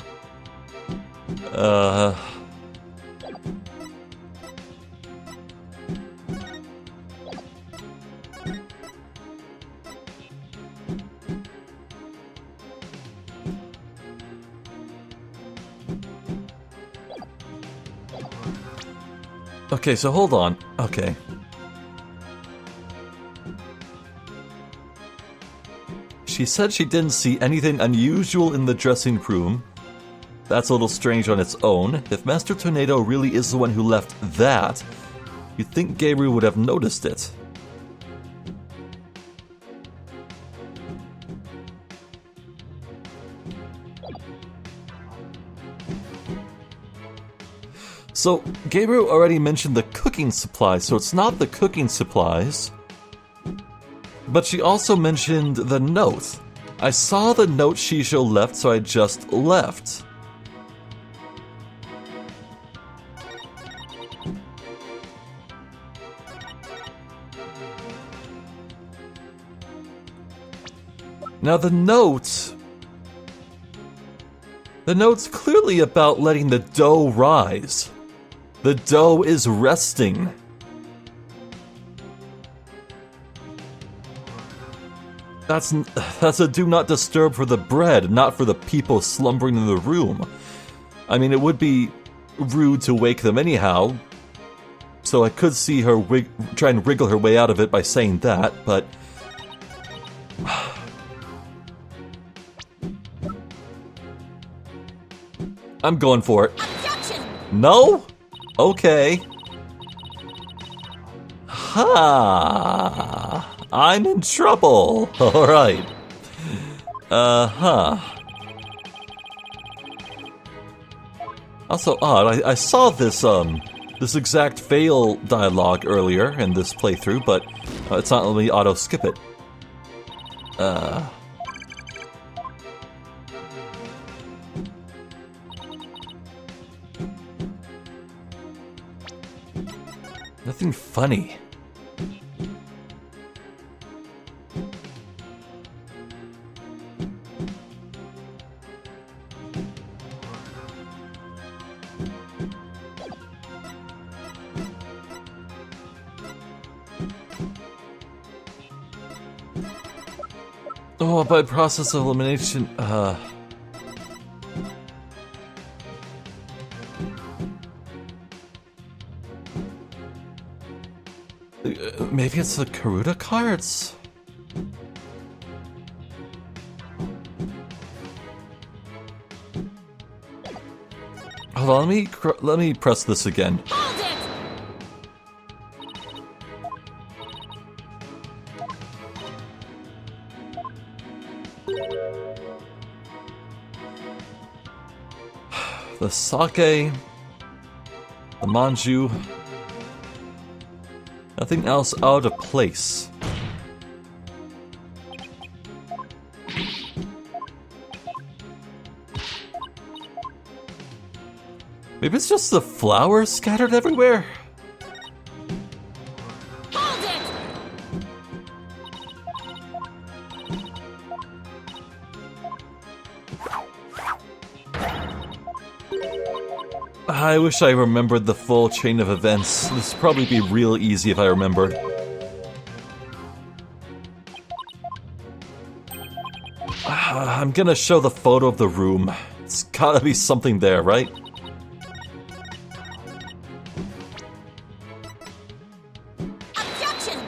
Okay, so hold on. Okay. She said she didn't see anything unusual in the dressing room. That's a little strange on its own. If Master Tornado really is the one who left that, you'd think Geiru would have noticed it. So, Geiru already mentioned the cooking supplies, so it's not the cooking supplies. But she also mentioned the note. I saw the note Shisho left, so I just left. Now the note's clearly about letting the dough rise. The dough is resting. That's a do not disturb for the bread, not for the people slumbering in the room. I mean, it would be rude to wake them anyhow, so I could see her try and wriggle her way out of it by saying that, but... I'm going for it. Objection! No? Okay. Ha! I'm in trouble. Alright. Also odd, I saw this exact fail dialogue earlier in this playthrough, but it's not letting me auto-skip it. Nothing funny. Oh, by process of elimination, maybe it's the Karuta cards? Hold on, let me press this again. Hold it! The sake, the manju, nothing else out of place. Maybe it's just the flowers scattered everywhere? Hold it! I wish I remembered the full chain of events. This would probably be real easy if I remembered. I'm gonna show the photo of the room. It's gotta be something there, right? Objection!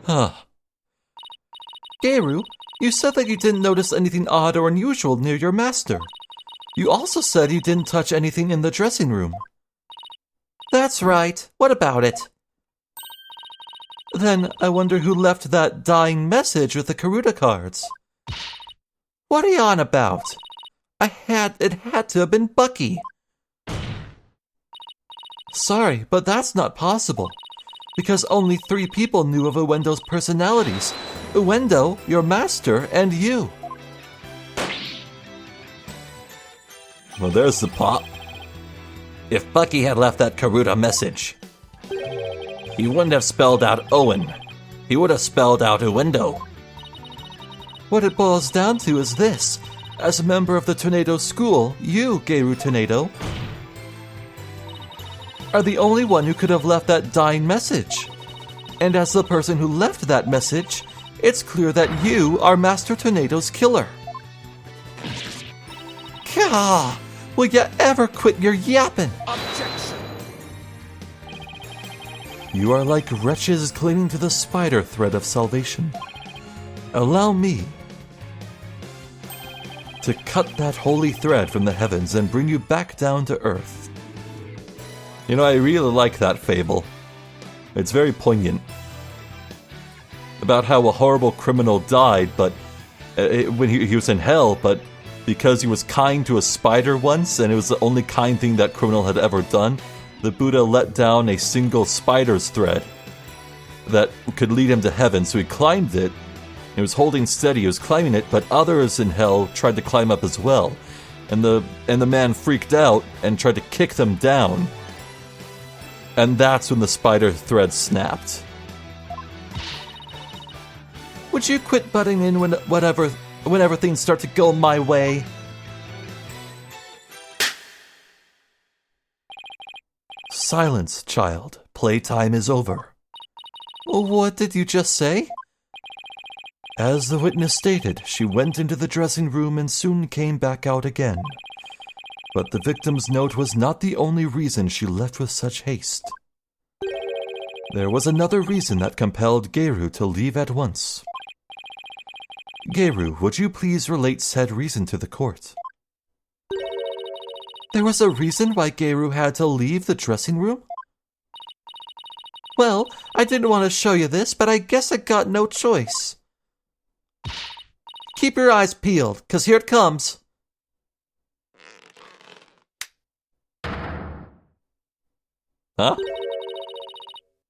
Huh. Geiru, you said that you didn't notice anything odd or unusual near your master. You also said you didn't touch anything in the dressing room. That's right. What about it? Then I wonder who left that dying message with the Karuta cards. What are you on about? It had to have been Bucky. Sorry, but that's not possible. Because only 3 people knew of Uendo's personalities. Uendo, your master, and you. Well, there's the pop. If Bucky had left that Karuta message, he wouldn't have spelled out Owen. He would have spelled out Uendo. What it boils down to is this. As a member of the Tornado School, you, Geiru Tornado, are the only one who could have left that dying message. And as the person who left that message, it's clear that you are Master Tornado's killer. Gah! Will you ever quit your yapping? Objection! You are like wretches clinging to the spider thread of salvation. Allow me to cut that holy thread from the heavens and bring you back down to earth. You know, I really like that fable. It's very poignant. About how a horrible criminal died, but when he was in hell, but because he was kind to a spider once, and it was the only kind thing that criminal had ever done, the Buddha let down a single spider's thread that could lead him to heaven, so he climbed it. He was holding steady, he was climbing it, but others in hell tried to climb up as well. And the man freaked out and tried to kick them down. And that's when the spider thread snapped. Would you quit butting in whenever whenever things start to go my way. Silence, child. Playtime is over. What did you just say? As the witness stated, she went into the dressing room and soon came back out again. But the victim's note was not the only reason she left with such haste. There was another reason that compelled Geiru to leave at once. Geiru, would you please relate said reason to the court? There was a reason why Geiru had to leave the dressing room? Well, I didn't want to show you this, but I guess I got no choice. Keep your eyes peeled, 'cause here it comes. Huh?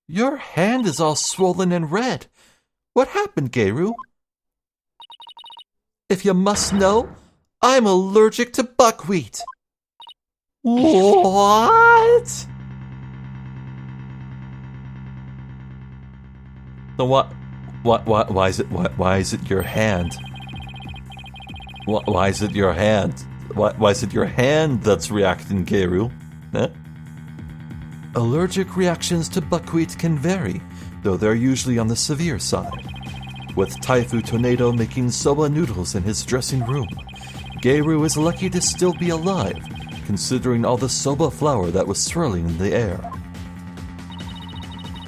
Your hand is all swollen and red. What happened, Geiru? If you must know, I'm allergic to buckwheat. What? So why is it your hand? Why is it your hand? Why is it your hand that's reacting, Geiru? Huh? Allergic reactions to buckwheat can vary, though they're usually on the severe side. With Taifu Tornado making soba noodles in his dressing room, Geiru is lucky to still be alive, considering all the soba flour that was swirling in the air.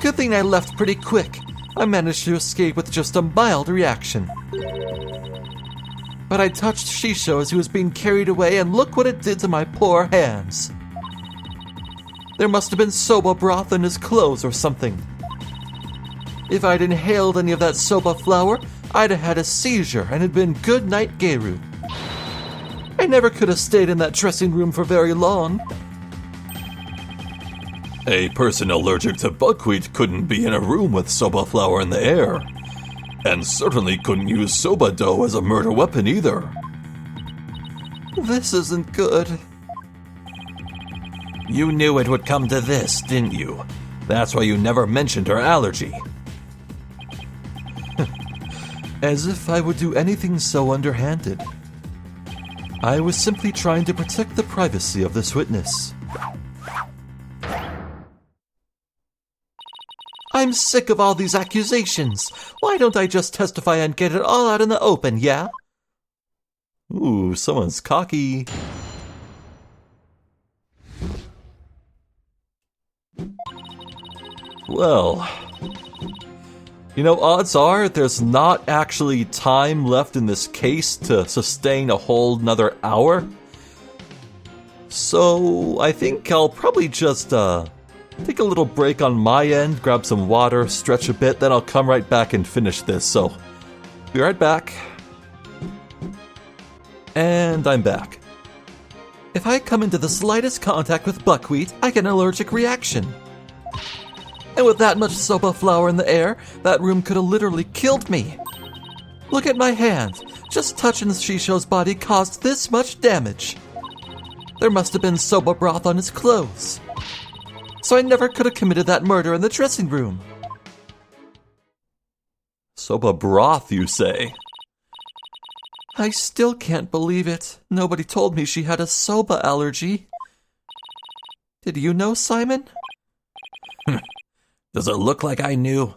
Good thing I left pretty quick. I managed to escape with just a mild reaction. But I touched Shisho as he was being carried away, and look what it did to my poor hands. There must have been soba broth in his clothes or something. If I'd inhaled any of that soba flour, I'd have had a seizure and it'd been good night, Geiru. I never could have stayed in that dressing room for very long. A person allergic to buckwheat couldn't be in a room with soba flour in the air, and certainly couldn't use soba dough as a murder weapon either. This isn't good. You knew it would come to this, didn't you? That's why you never mentioned her allergy. As if I would do anything so underhanded. I was simply trying to protect the privacy of this witness. I'm sick of all these accusations. Why don't I just testify and get it all out in the open, yeah? Ooh, someone's cocky. Well, odds are there's not actually time left in this case to sustain a whole nother hour. So I think I'll probably just take a little break on my end, grab some water, stretch a bit, then I'll come right back and finish this. So, be right back. And I'm back. If I come into the slightest contact with buckwheat, I get an allergic reaction. And with that much soba flour in the air, that room could have literally killed me. Look at my hand. Just touching Shisho's body caused this much damage. There must have been soba broth on his clothes. So I never could have committed that murder in the dressing room. Soba broth, you say? I still can't believe it. Nobody told me she had a soba allergy. Did you know, Simon? Does it look like I knew?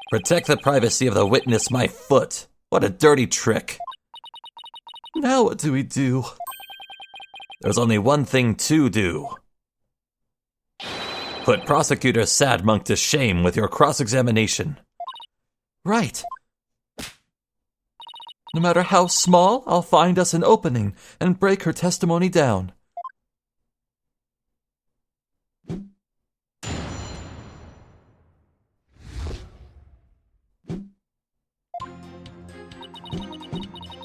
Protect the privacy of the witness, my foot. What a dirty trick. Now what do we do? There's only one thing to do. Put Prosecutor Sadmonk to shame with your cross-examination. Right. No matter how small, I'll find us an opening and break her testimony down.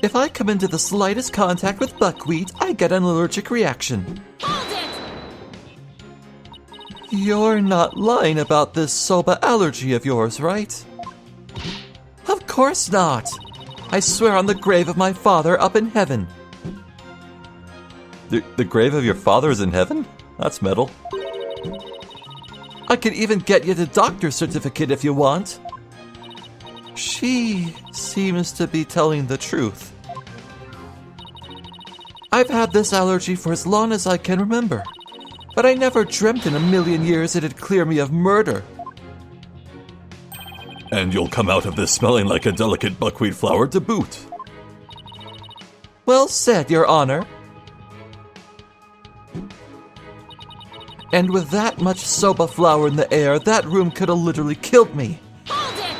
If I come into the slightest contact with buckwheat, I get an allergic reaction. Hold it! You're not lying about this soba allergy of yours, right? Of course not. I swear on the grave of my father up in heaven. The grave of your father is in heaven? That's metal. I could even get you the doctor's certificate if you want. She seems to be telling the truth. I've had this allergy for as long as I can remember, but I never dreamt in a million years it'd clear me of murder. And you'll come out of this smelling like a delicate buckwheat flower to boot. Well said, Your Honor. And with that much soba flower in the air, that room could have literally killed me. Hold it!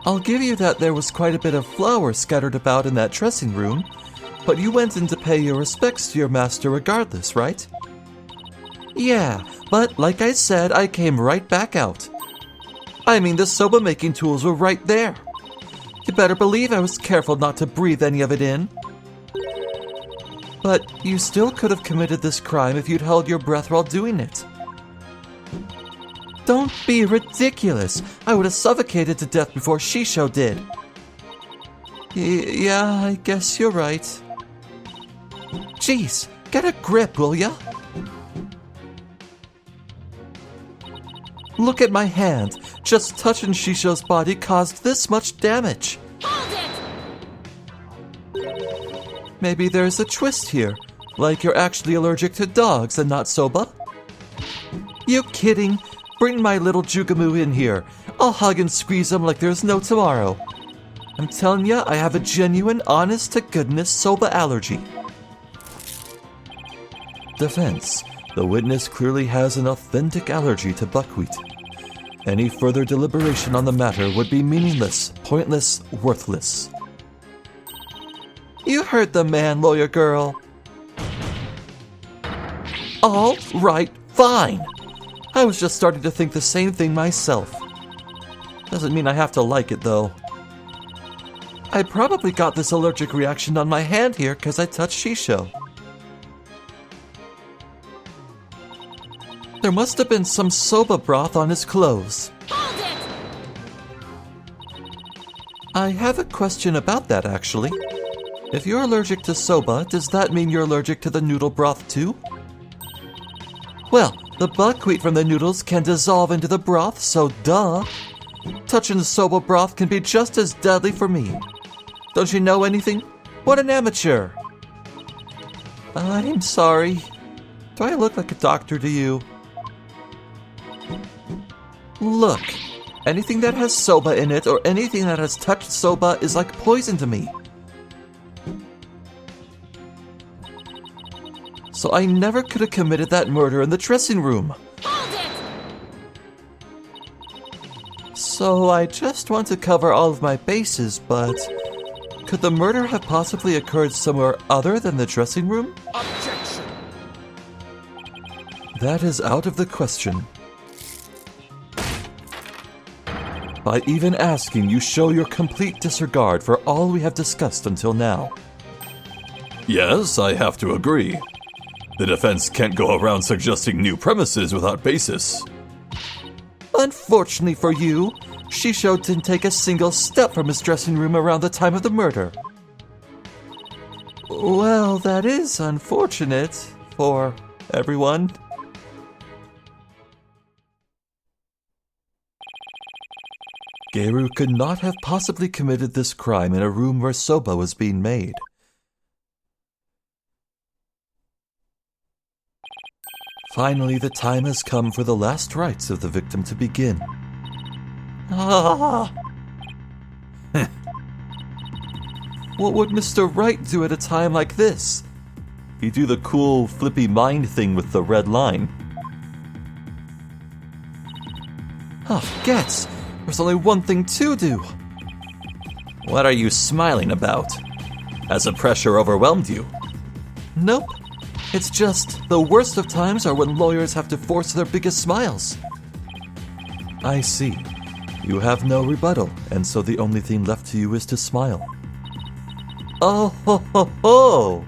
I'll give you that there was quite a bit of flour scattered about in that dressing room, but you went in to pay your respects to your master regardless, right? Yeah, but like I said, I came right back out. I mean, the soba-making tools were right there. You better believe I was careful not to breathe any of it in. But you still could have committed this crime if you'd held your breath while doing it. Don't be ridiculous. I would have suffocated to death before Shisho did. Yeah, I guess you're right. Jeez, get a grip, will ya? Look at my hand. Just touching Shisho's body caused this much damage. Hold it! Maybe there's a twist here, like you're actually allergic to dogs and not soba? You kidding? Bring my little Jugamu in here. I'll hug and squeeze him like there's no tomorrow. I'm telling ya, I have a genuine, honest-to-goodness soba allergy. Defense. The witness clearly has an authentic allergy to buckwheat. Any further deliberation on the matter would be meaningless, pointless, worthless. You heard the man, lawyer girl. All right, fine. I was just starting to think the same thing myself. Doesn't mean I have to like it, though. I probably got this allergic reaction on my hand here because I touched Shisho. There must have been some soba broth on his clothes. Hold it! I have a question about that, actually. If you're allergic to soba, does that mean you're allergic to the noodle broth too? Well, the buckwheat from the noodles can dissolve into the broth, so duh. Touching the soba broth can be just as deadly for me. Don't you know anything? What an amateur! I'm sorry. Do I look like a doctor to you? Look, anything that has soba in it or anything that has touched soba is like poison to me. So I never could have committed that murder in the dressing room. Hold it! So I just want to cover all of my bases, but could the murder have possibly occurred somewhere other than the dressing room? Objection! That is out of the question. By even asking, you show your complete disregard for all we have discussed until now. Yes, I have to agree. The defense can't go around suggesting new premises without basis. Unfortunately for you, Shisho didn't take a single step from his dressing room around the time of the murder. Well, that is unfortunate for everyone. Geiru could not have possibly committed this crime in a room where soba was being made. Finally, the time has come for the last rites of the victim to begin. Ah! What would Mr. Right do at a time like this? He'd do the cool, flippy mind thing with the red line. Ah, Gets! There's only one thing to do! What are you smiling about? Has the pressure overwhelmed you? Nope. It's just the worst of times are when lawyers have to force their biggest smiles. I see. You have no rebuttal, and so the only thing left to you is to smile. Oh ho ho ho!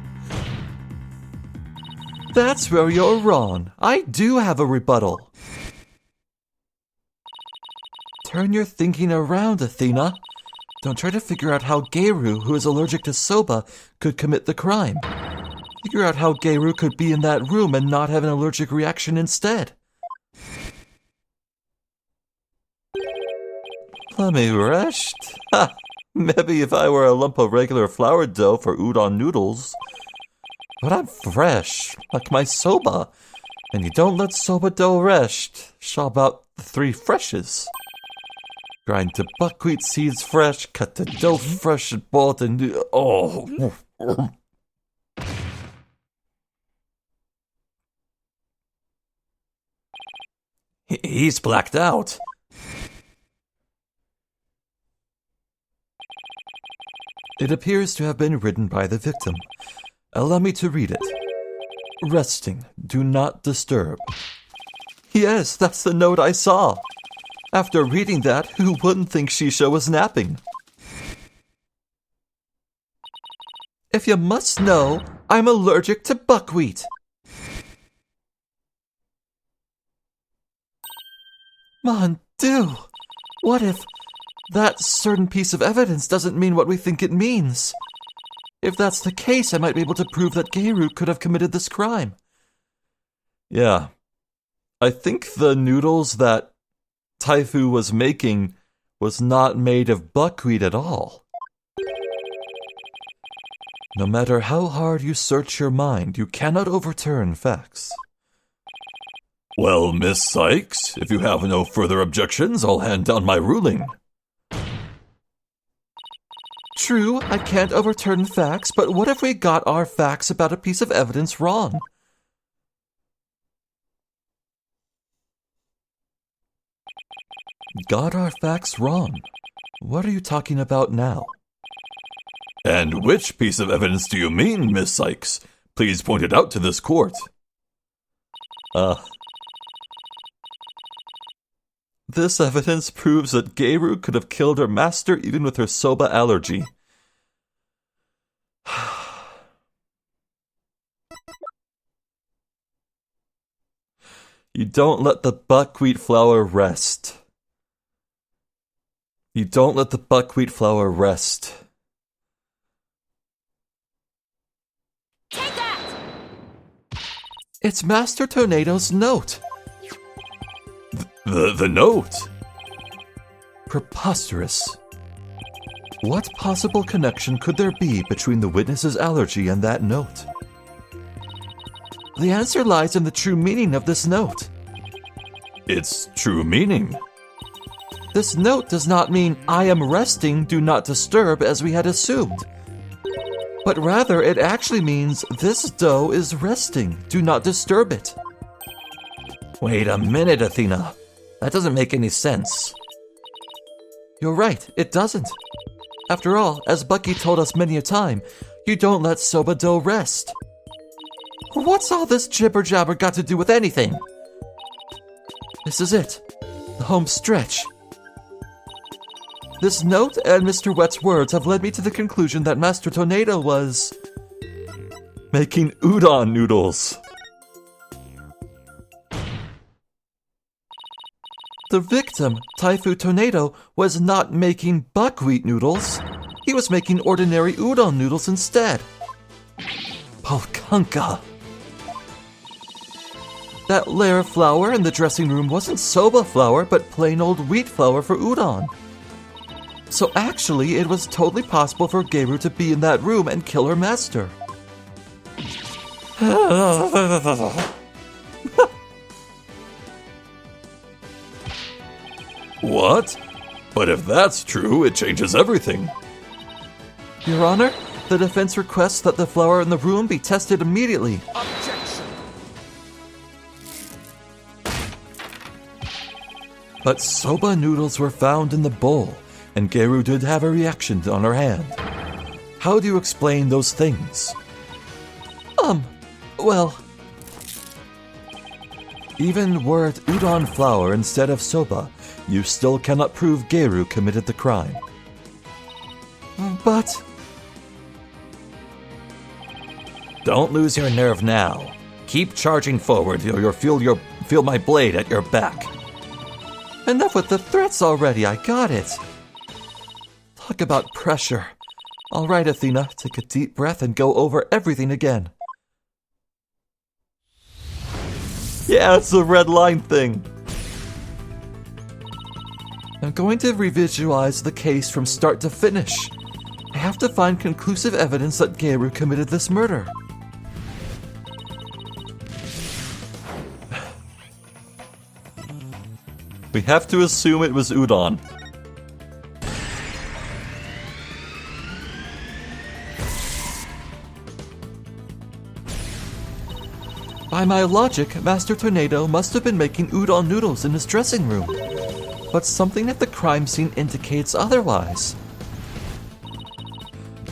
That's where you're wrong. I do have a rebuttal. Turn your thinking around, Athena. Don't try to figure out how Geiru, who is allergic to soba, could commit the crime. Figure out how Geiru could be in that room and not have an allergic reaction instead. Semi-reshed? Ha! Maybe if I were a lump of regular flour dough for udon noodles. But I'm fresh, like my soba. And you don't let soba dough rest. Shaw about the 3 freshes. Grind the buckwheat seeds fresh, cut the dough fresh, and boil it and oh. He's blacked out. It appears to have been written by the victim. Allow me to read it. Resting. Do not disturb. Yes, that's the note I saw. After reading that, who wouldn't think Shisha was napping? If you must know, I'm allergic to buckwheat. Mon Dieu! What if that certain piece of evidence doesn't mean what we think it means? If that's the case, I might be able to prove that Geiru could have committed this crime. Yeah. I think the noodles that Taifu was making was not made of buckwheat at all. No matter how hard you search your mind, you cannot overturn facts. Well, Miss Sykes, if you have no further objections, I'll hand down my ruling. True, I can't overturn facts, but what if we got our facts about a piece of evidence wrong? Got our facts wrong? What are you talking about now? And which piece of evidence do you mean, Miss Sykes? Please point it out to this court. This evidence proves that Geiru could have killed her master even with her soba allergy. You don't let the buckwheat flour rest. You don't let the buckwheat flour rest. Take that! It's Master Tornado's note. The note? Preposterous. What possible connection could there be between the witness's allergy and that note? The answer lies in the true meaning of this note. Its true meaning? This note does not mean I am resting, do not disturb, as we had assumed. But rather, it actually means this dough is resting, do not disturb it. Wait a minute, Athena. That doesn't make any sense. You're right, it doesn't. After all, as Bucky told us many a time, you don't let soba dough rest. What's all this jibber-jabber got to do with anything? This is it. The home stretch. This note and Mr. Wet's words have led me to the conclusion that Master Tornado was making udon noodles. The victim, Taifu Tornado, was not making buckwheat noodles. He was making ordinary udon noodles instead. Polkanka. That layer of flour in the dressing room wasn't soba flour, but plain old wheat flour for udon. So actually, it was totally possible for Geiru to be in that room and kill her master. What? But if that's true, it changes everything. Your Honor, the defense requests that the flour in the room be tested immediately. Objection! But soba noodles were found in the bowl, and Geiru did have a reaction on her hand. How do you explain those things? Well... Even were it udon flour instead of soba, you still cannot prove Geiru committed the crime. But... Don't lose your nerve now. Keep charging forward, or you'll feel my blade at your back. Enough with the threats already, I got it. Talk about pressure. All right, Athena, take a deep breath and go over everything again. Yeah, it's the red line thing. I'm going to revisualize the case from start to finish. I have to find conclusive evidence that Geiru committed this murder. We have to assume it was udon. By my logic, Master Tornado must have been making udon noodles in his dressing room. But something at the crime scene indicates otherwise.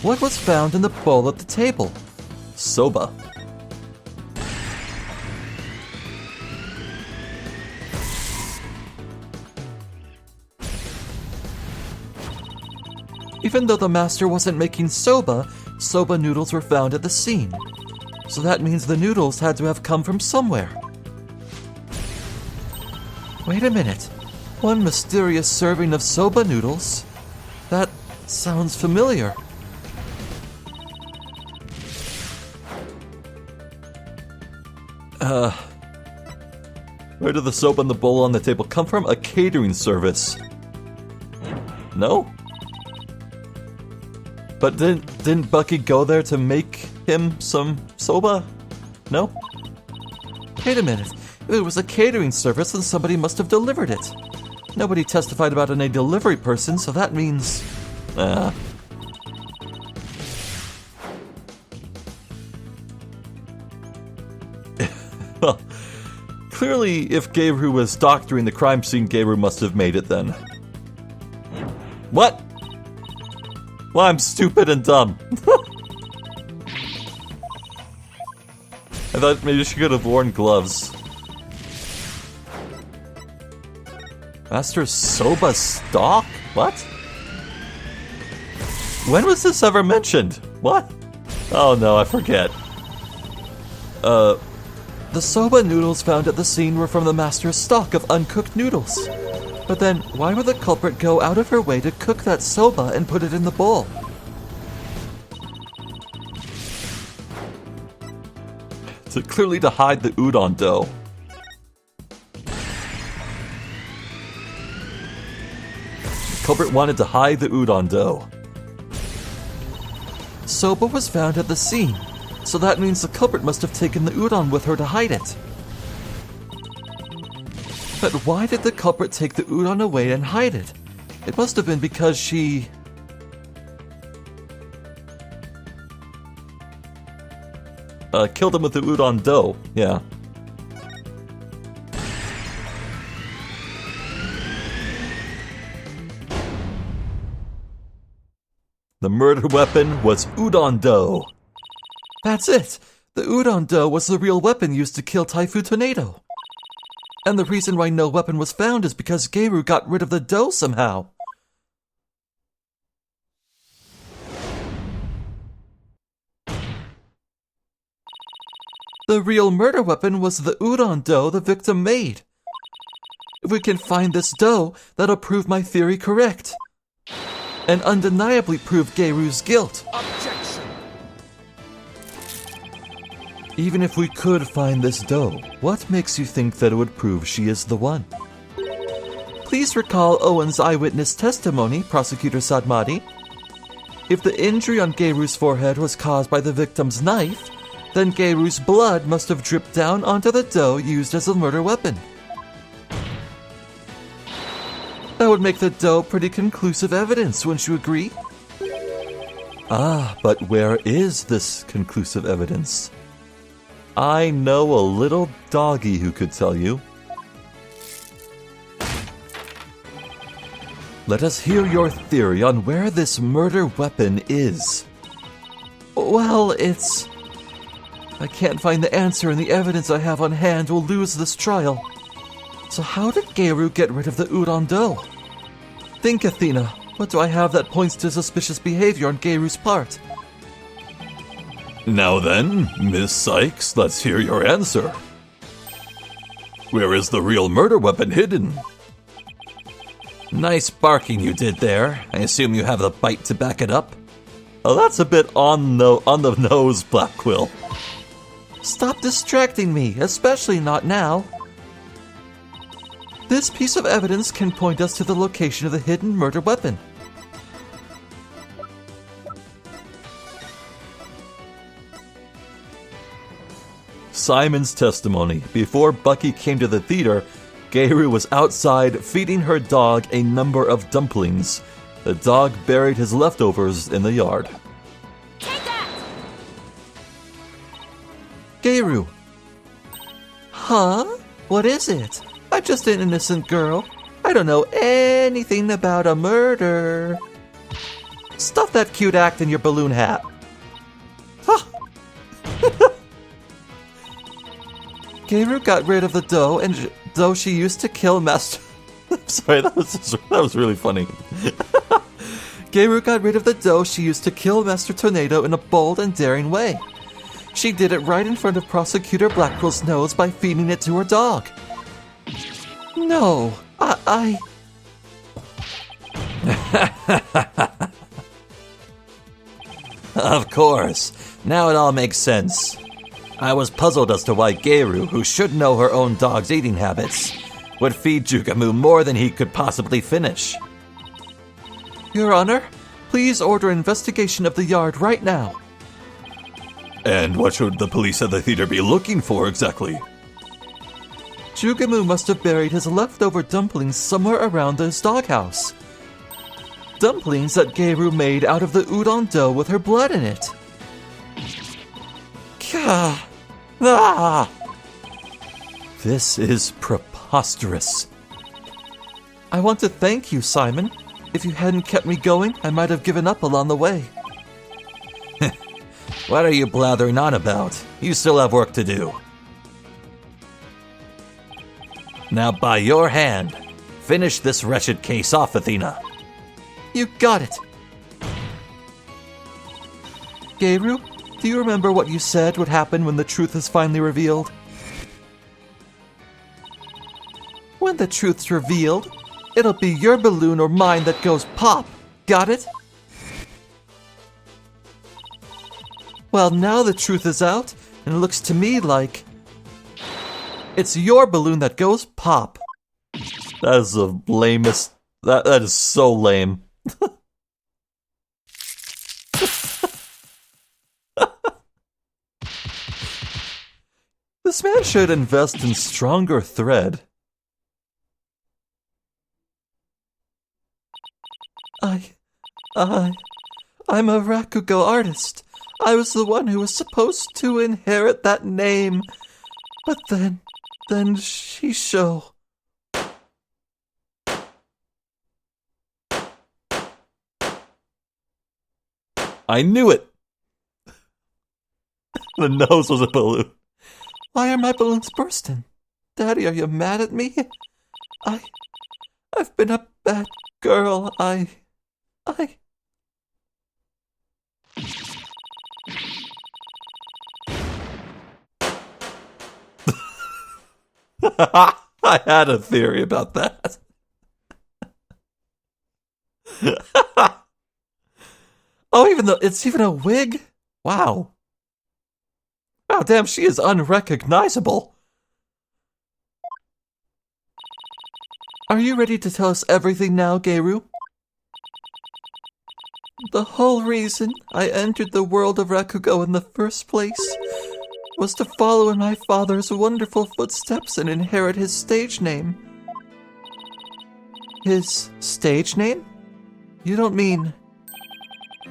What was found in the bowl at the table? Soba. Even though the master wasn't making soba, soba noodles were found at the scene. So that means the noodles had to have come from somewhere. Wait a minute. One mysterious serving of soba noodles? That sounds familiar. Where did the soba and the bowl on the table come from? A catering service. No? But didn't Bucky go there to make him some soba? No? Wait a minute. If it was a catering service, then somebody must have delivered it. Nobody testified about any delivery person, so that means... Well, clearly, if Geiru was doctoring the crime scene, Geiru must have made it then. What? Well, I'm stupid and dumb. I thought maybe she could have worn gloves. Master Soba stock? What? When was this ever mentioned? What? Oh no, I forget. The soba noodles found at the scene were from the master's stock of uncooked noodles. But then, why would the culprit go out of her way to cook that soba and put it in the bowl? Clearly to hide the udon dough. The culprit wanted to hide the udon dough. Soba was found at the scene, so that means the culprit must have taken the udon with her to hide it. But why did the culprit take the udon away and hide it? It must have been because she... Killed him with the udon dough, yeah. The murder weapon was udon dough. That's it! The udon dough was the real weapon used to kill Typhoon Tornado. And the reason why no weapon was found is because Geiru got rid of the dough somehow. The real murder weapon was the udon dough the victim made. If we can find this dough, that'll prove my theory correct. And undeniably prove Geiru's guilt. Objection! Even if we could find this dough, what makes you think that it would prove she is the one? Please recall Owen's eyewitness testimony, Prosecutor Sadmati. If the injury on Geiru's forehead was caused by the victim's knife, then Geiru's blood must have dripped down onto the dough used as a murder weapon. That would make the dough pretty conclusive evidence, wouldn't you agree? Ah, but where is this conclusive evidence? I know a little doggy who could tell you. Let us hear your theory on where this murder weapon is. Well, it's... I can't find the answer, and the evidence I have on hand will lose this trial. So how did Geiru get rid of the udon dough? Think, Athena. What do I have that points to suspicious behavior on Geiru's part? Now then, Miss Sykes, let's hear your answer. Where is the real murder weapon hidden? Nice barking you did there. I assume you have the bite to back it up? Oh, that's a bit on the nose, Black Quill. Stop distracting me, especially not now. This piece of evidence can point us to the location of the hidden murder weapon. Simon's testimony. Before Bucky came to the theater, Geiru was outside feeding her dog a number of dumplings. The dog buried his leftovers in the yard. Take that! Geiru. Huh? What is it? I'm just an innocent girl. I don't know anything about a murder. Stuff that cute act in your balloon hat. Huh. Geiru got rid of the dough, and though she used to kill Master... I'm sorry, that was really funny. Geiru got rid of the dough she used to kill Master Tornado in a bold and daring way. She did it right in front of Prosecutor Blackwell's nose by feeding it to her dog. No, I... Of course. Now it all makes sense. I was puzzled as to why Geiru, who should know her own dog's eating habits, would feed Jugamu more than he could possibly finish. Your Honor, please order investigation of the yard right now. And what should the police at the theater be looking for exactly? Jugamu must have buried his leftover dumplings somewhere around his doghouse. Dumplings that Geiru made out of the udon dough with her blood in it. Gah! Ah! This is preposterous. I want to thank you, Simon. If you hadn't kept me going, I might have given up along the way. What are you blathering on about? You still have work to do. Now, by your hand, finish this wretched case off, Athena. You got it. Geiru, do you remember what you said would happen when the truth is finally revealed? When the truth's revealed, it'll be your balloon or mine that goes pop. Got it? Well, now the truth is out, and it looks to me like it's your balloon that goes pop. That is the lamest... That is so lame. This man should invest in stronger thread. I'm a Rakugo artist. I was the one who was supposed to inherit that name. But then Shisho... I knew it! The nose was a balloon. Why are my balloons bursting? Daddy, are you mad at me? I've been a bad girl. I... I had a theory about that. Oh, it's even a wig? Wow. Oh, damn, she is unrecognizable. Are you ready to tell us everything now, Geiru? The whole reason I entered the world of Rakugo in the first place was to follow in my father's wonderful footsteps and inherit his stage name. His stage name? You don't mean...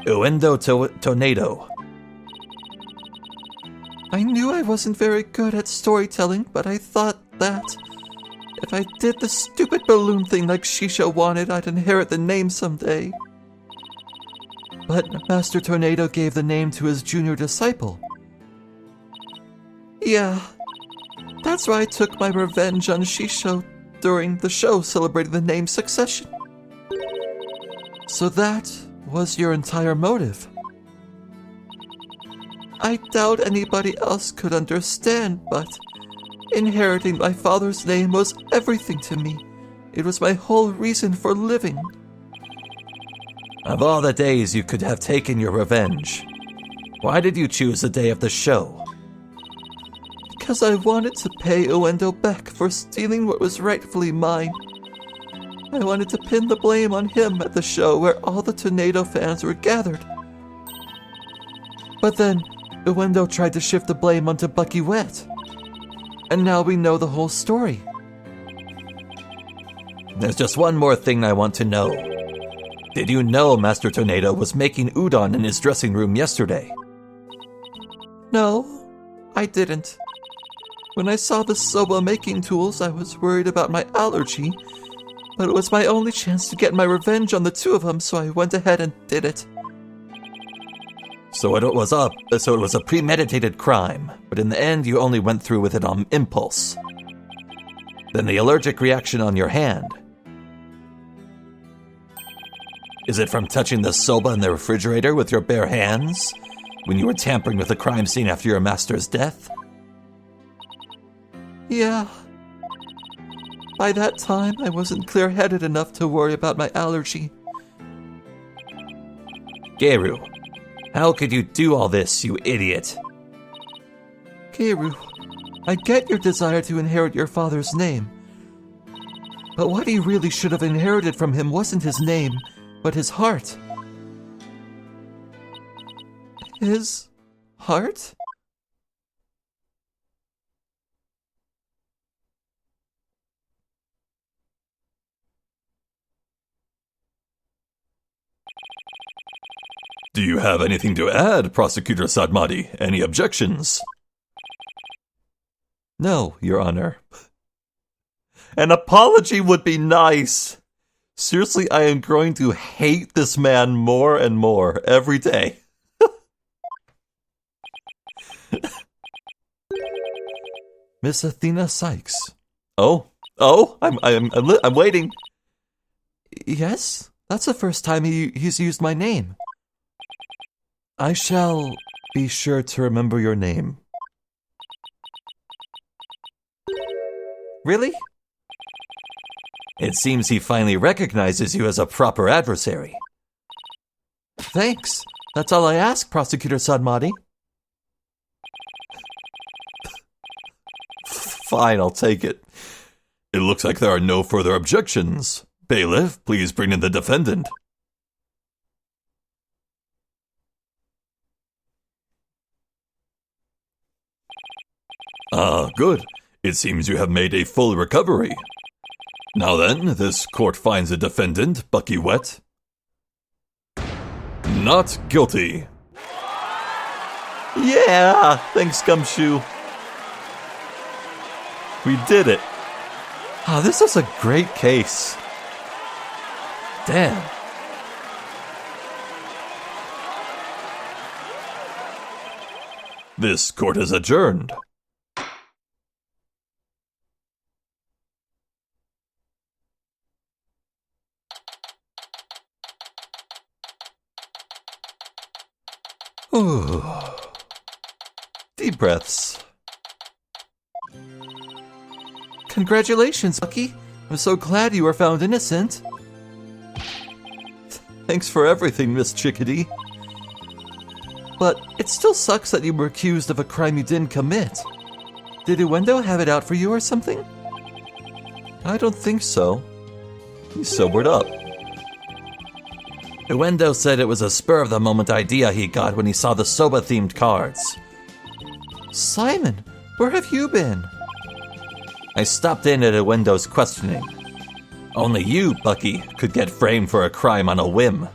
Uendo Tornado. I knew I wasn't very good at storytelling, but I thought that if I did the stupid balloon thing like Shisha wanted, I'd inherit the name someday. But Master Tornado gave the name to his junior disciple. Yeah, that's why I took my revenge on Shisho during the show celebrating the name succession. So that was your entire motive. I doubt anybody else could understand, but inheriting my father's name was everything to me. It was my whole reason for living. Of all the days you could have taken your revenge, why did you choose the day of the show? because I wanted to pay Uendo back for stealing what was rightfully mine. I wanted to pin the blame on him at the show where all the Tornado fans were gathered. But then, Uendo tried to shift the blame onto Bucky Wet. And now we know the whole story. There's just one more thing I want to know. Did you know Master Tornado was making udon in his dressing room yesterday? No, I didn't. When I saw the soba making tools, I was worried about my allergy, but it was my only chance to get my revenge on the two of them, so I went ahead and did it. So it was a premeditated crime, but in the end you only went through with it on impulse. Then the allergic reaction on your hand. Is it from touching the soba in the refrigerator with your bare hands when you were tampering with the crime scene after your master's death? Yeah. By that time, I wasn't clear-headed enough to worry about my allergy. Geiru, how could you do all this, you idiot? Geiru, I get your desire to inherit your father's name. But what he really should have inherited from him wasn't his name, but his heart. His heart? Do you have anything to add, Prosecutor Sadmati? Any objections? No, Your Honor. An apology would be nice. Seriously, I am growing to hate this man more and more every day. Miss Athena Sykes. I'm waiting. Yes, that's the first time he's used my name. I shall be sure to remember your name. Really? It seems he finally recognizes you as a proper adversary. Thanks. That's all I ask, Prosecutor Sadmati. Fine, I'll take it. It looks like there are no further objections. Bailiff, please bring in the defendant. Good. It seems you have made a full recovery. Now then, this court finds the defendant, Bucky Wet, not guilty. Yeah! Thanks, Gumshoe. We did it. This is a great case. Damn. This court is adjourned. Deep breaths. Congratulations, Bucky. I'm so glad you were found innocent. Thanks for everything, Miss Chickadee. But it still sucks that you were accused of a crime you didn't commit. Did Uendo have it out for you or something? I don't think so. He sobered up. Uendo said it was a spur-of-the-moment idea he got when he saw the soba-themed cards. Simon, where have you been? I stopped in at Uendo's questioning. Only you, Bucky, could get framed for a crime on a whim.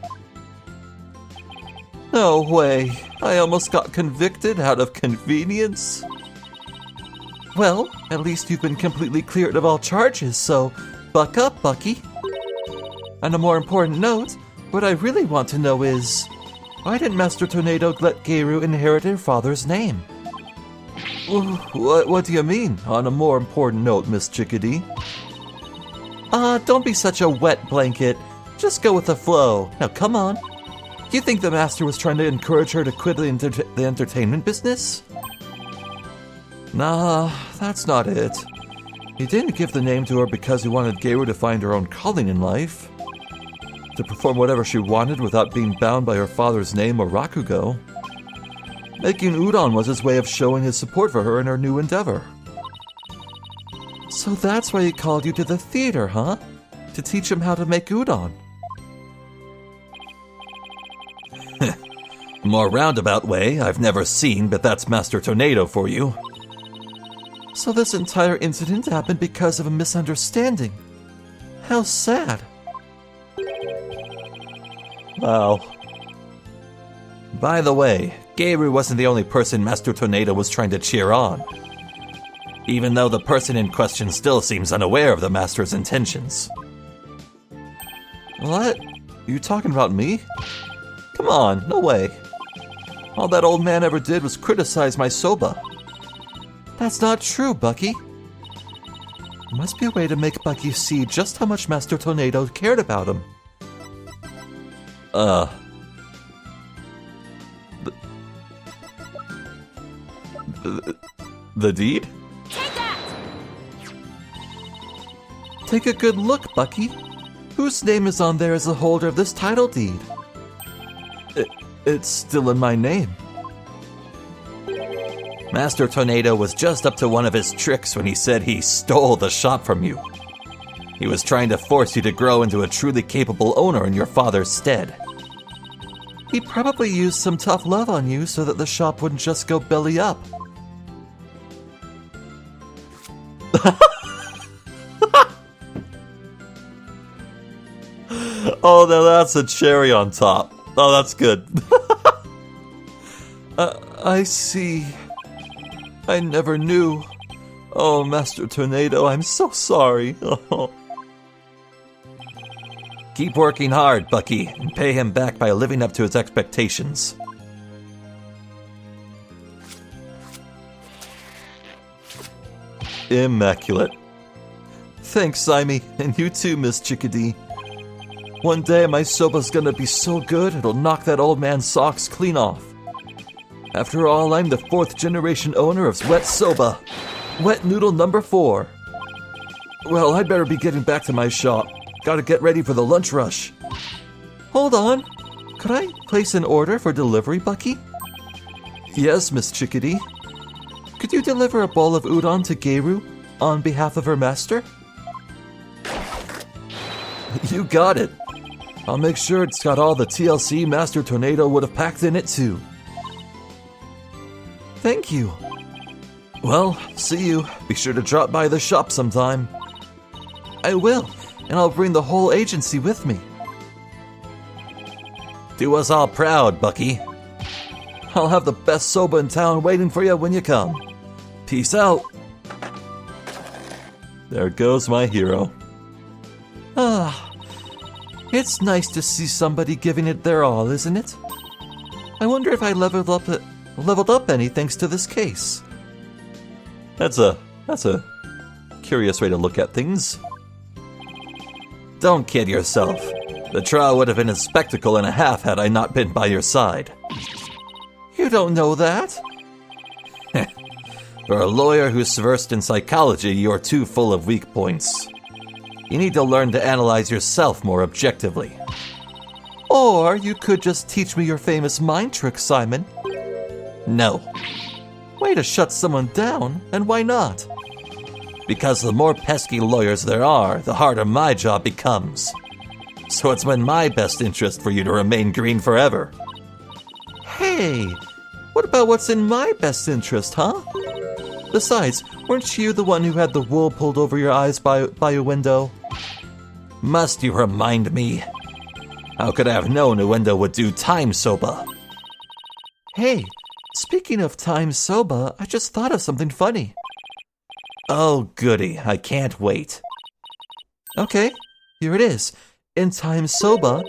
No way. I almost got convicted out of convenience. Well, at least you've been completely cleared of all charges, so buck up, Bucky. On a more important note, what I really want to know is, why didn't Master Tornado let Geiru inherit her father's name? What do you mean, on a more important note, Miss Chickadee? Don't be such a wet blanket. Just go with the flow. Now, come on. You think the Master was trying to encourage her to quit the entertainment business? Nah, that's not it. He didn't give the name to her because he wanted Geiru to find her own calling in life. To perform whatever she wanted without being bound by her father's name or Rakugo. Making udon was his way of showing his support for her in her new endeavor. So that's why he called you to the theater, huh? To teach him how to make udon. More roundabout way I've never seen, but that's Master Tornado for you. So this entire incident happened because of a misunderstanding. How sad. Wow. By the way, Geiru wasn't the only person Master Tornado was trying to cheer on. Even though the person in question still seems unaware of the Master's intentions. What? You talking about me? Come on, no way. All that old man ever did was criticize my soba. That's not true, Bucky. There must be a way to make Bucky see just how much Master Tornado cared about him. The deed? Take that! Take a good look, Bucky. Whose name is on there as the holder of this title deed? It's still in my name. Master Tornado was just up to one of his tricks when he said he stole the shop from you. He was trying to force you to grow into a truly capable owner in your father's stead. He probably used some tough love on you so that the shop wouldn't just go belly up. Oh, now that's a cherry on top. Oh, that's good. I see. I never knew. Oh, Master Tornado, I'm so sorry. Oh. Keep working hard, Bucky, and pay him back by living up to his expectations. Immaculate. Thanks, Simey, and you too, Miss Chickadee. One day my soba's gonna be so good it'll knock that old man's socks clean off. After all, I'm the 4th generation owner of Wet Soba. Wet Noodle number 4. Well, I'd better be getting back to my shop. Gotta get ready for the lunch rush. Hold on. Could I place an order for delivery, Bucky? Yes, Miss Chickadee. Could you deliver a bowl of udon to Geiru on behalf of her master? You got it. I'll make sure it's got all the TLC Master Tornado would have packed in it too. Thank you. Well, see you. Be sure to drop by the shop sometime. I will, and I'll bring the whole agency with me. Do us all proud, Bucky. I'll have the best soba in town waiting for you when you come. Peace out. There goes my hero. It's nice to see somebody giving it their all, isn't it? I wonder if I leveled up any thanks to this case. That's a curious way to look at things. Don't kid yourself. The trial would have been a spectacle and a half had I not been by your side. You don't know that? For a lawyer who's versed in psychology, you're too full of weak points. You need to learn to analyze yourself more objectively. Or you could just teach me your famous mind trick, Simon. No. Way to shut someone down, and why not? Because the more pesky lawyers there are, the harder my job becomes. So it's in my best interest for you to remain green forever. Hey, what about what's in my best interest, huh? Besides, weren't you the one who had the wool pulled over your eyes by a window? Must you remind me? How could I have known Uendo would do time soba? Hey, speaking of time soba, I just thought of something funny. Oh, goody, I can't wait. Okay, here it is. In time soba,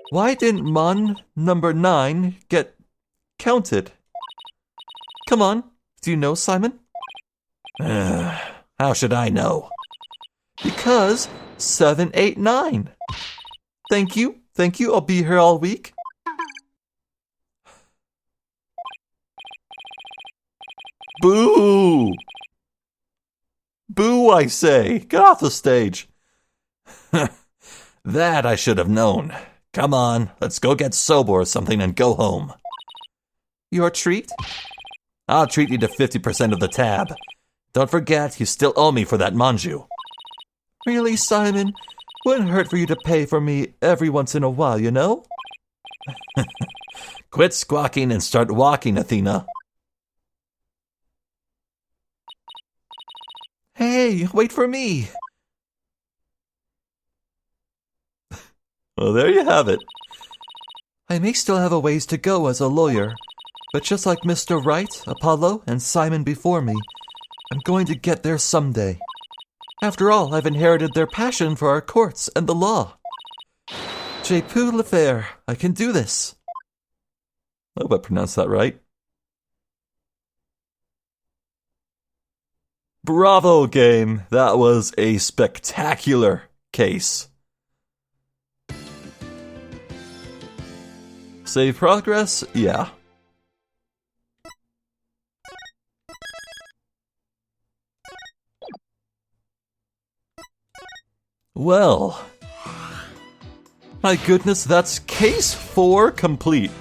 why didn't Mon number 9 get counted? Come on, do you know, Simon? How should I know? Because 7, 8, 9. Thank you, I'll be here all week. Boo! Boo, I say! Get off the stage! That I should have known. Come on, let's go get soba or something and go home. Your treat? I'll treat you to 50% of the tab. Don't forget, you still owe me for that manju. Really, Simon? Wouldn't hurt for you to pay for me every once in a while, you know? Quit squawking and start walking, Athena. Hey, wait for me! Well, there you have it. I may still have a ways to go as a lawyer, but just like Mr. Wright, Apollo, and Simon before me, I'm going to get there someday. After all, I've inherited their passion for our courts and the law. Je peux le faire. I can do this. I hope I pronounced that right. Bravo, game. That was a spectacular case. Save progress? Yeah. Well, my goodness, that's case 4 complete.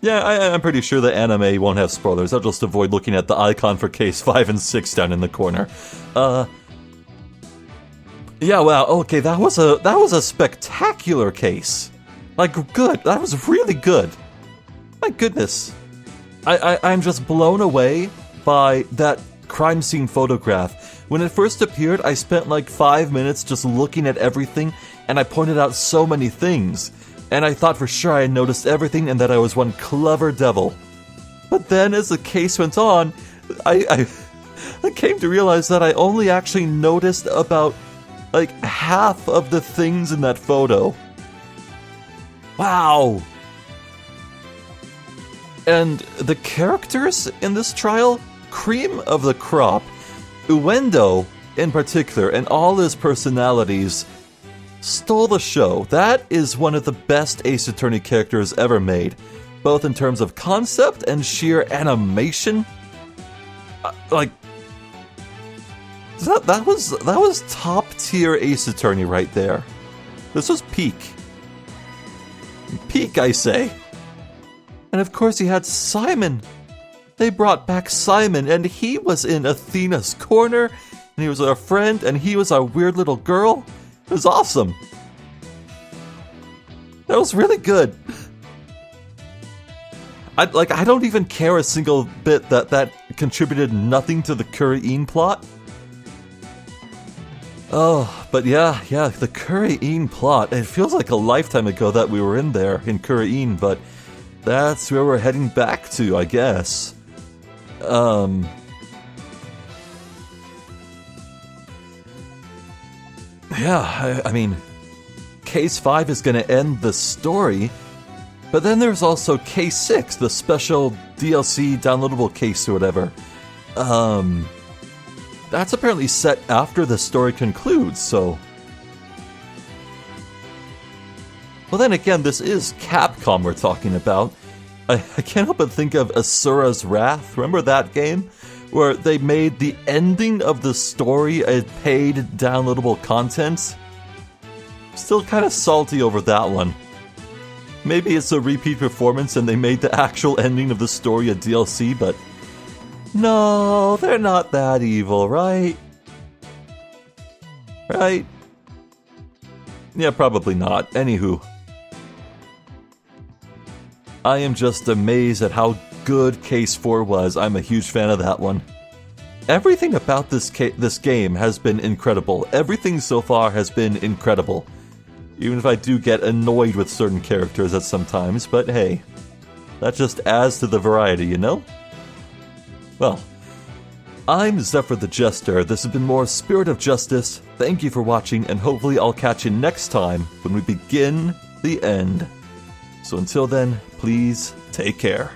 Yeah, I'm pretty sure the anime won't have spoilers. I'll just avoid looking at the icon for case 5 and 6 down in the corner. Yeah, wow, okay, that was a spectacular case. Like, good. That was really good. My goodness. I'm just blown away by that crime scene photograph. When it first appeared, I spent like 5 minutes just looking at everything, and I pointed out so many things. And I thought for sure I had noticed everything and that I was one clever devil. But then as the case went on, I came to realize that I only actually noticed about like half of the things in that photo. Wow! And the characters in this trial, cream of the crop. Uendo, in particular, and all his personalities, stole the show. That is one of the best Ace Attorney characters ever made, both in terms of concept and sheer animation. That was top tier Ace Attorney right there. This was peak. Peak, I say. And of course, he had Simon. They brought back Simon, and he was in Athena's corner, and he was our friend, and he was our weird little girl. It was awesome. That was really good. I don't even care a single bit that contributed nothing to the Khura'in plot. Oh, but yeah, the Khura'in plot. It feels like a lifetime ago that we were in there, in Khura'in, but that's where we're heading back to, I guess. Yeah, I mean, Case 5 is going to end the story, but then there's also Case 6, the special DLC downloadable case or whatever. That's apparently set after the story concludes, so... Well, then again, this is Capcom we're talking about. I can't help but think of Asura's Wrath. Remember that game? Where they made the ending of the story a paid downloadable content? Still kind of salty over that one. Maybe it's a repeat performance and they made the actual ending of the story a DLC, but... No, they're not that evil, right? Right? Yeah, probably not. Anywho. I am just amazed at how good Case 4 was. I'm a huge fan of that one. Everything about this game has been incredible. Everything so far has been incredible. Even if I do get annoyed with certain characters at some times, but hey. That just adds to the variety, you know? Well, I'm Zephyr the Jester. This has been more Spirit of Justice. Thank you for watching, and hopefully I'll catch you next time when we begin the end. So until then, please take care.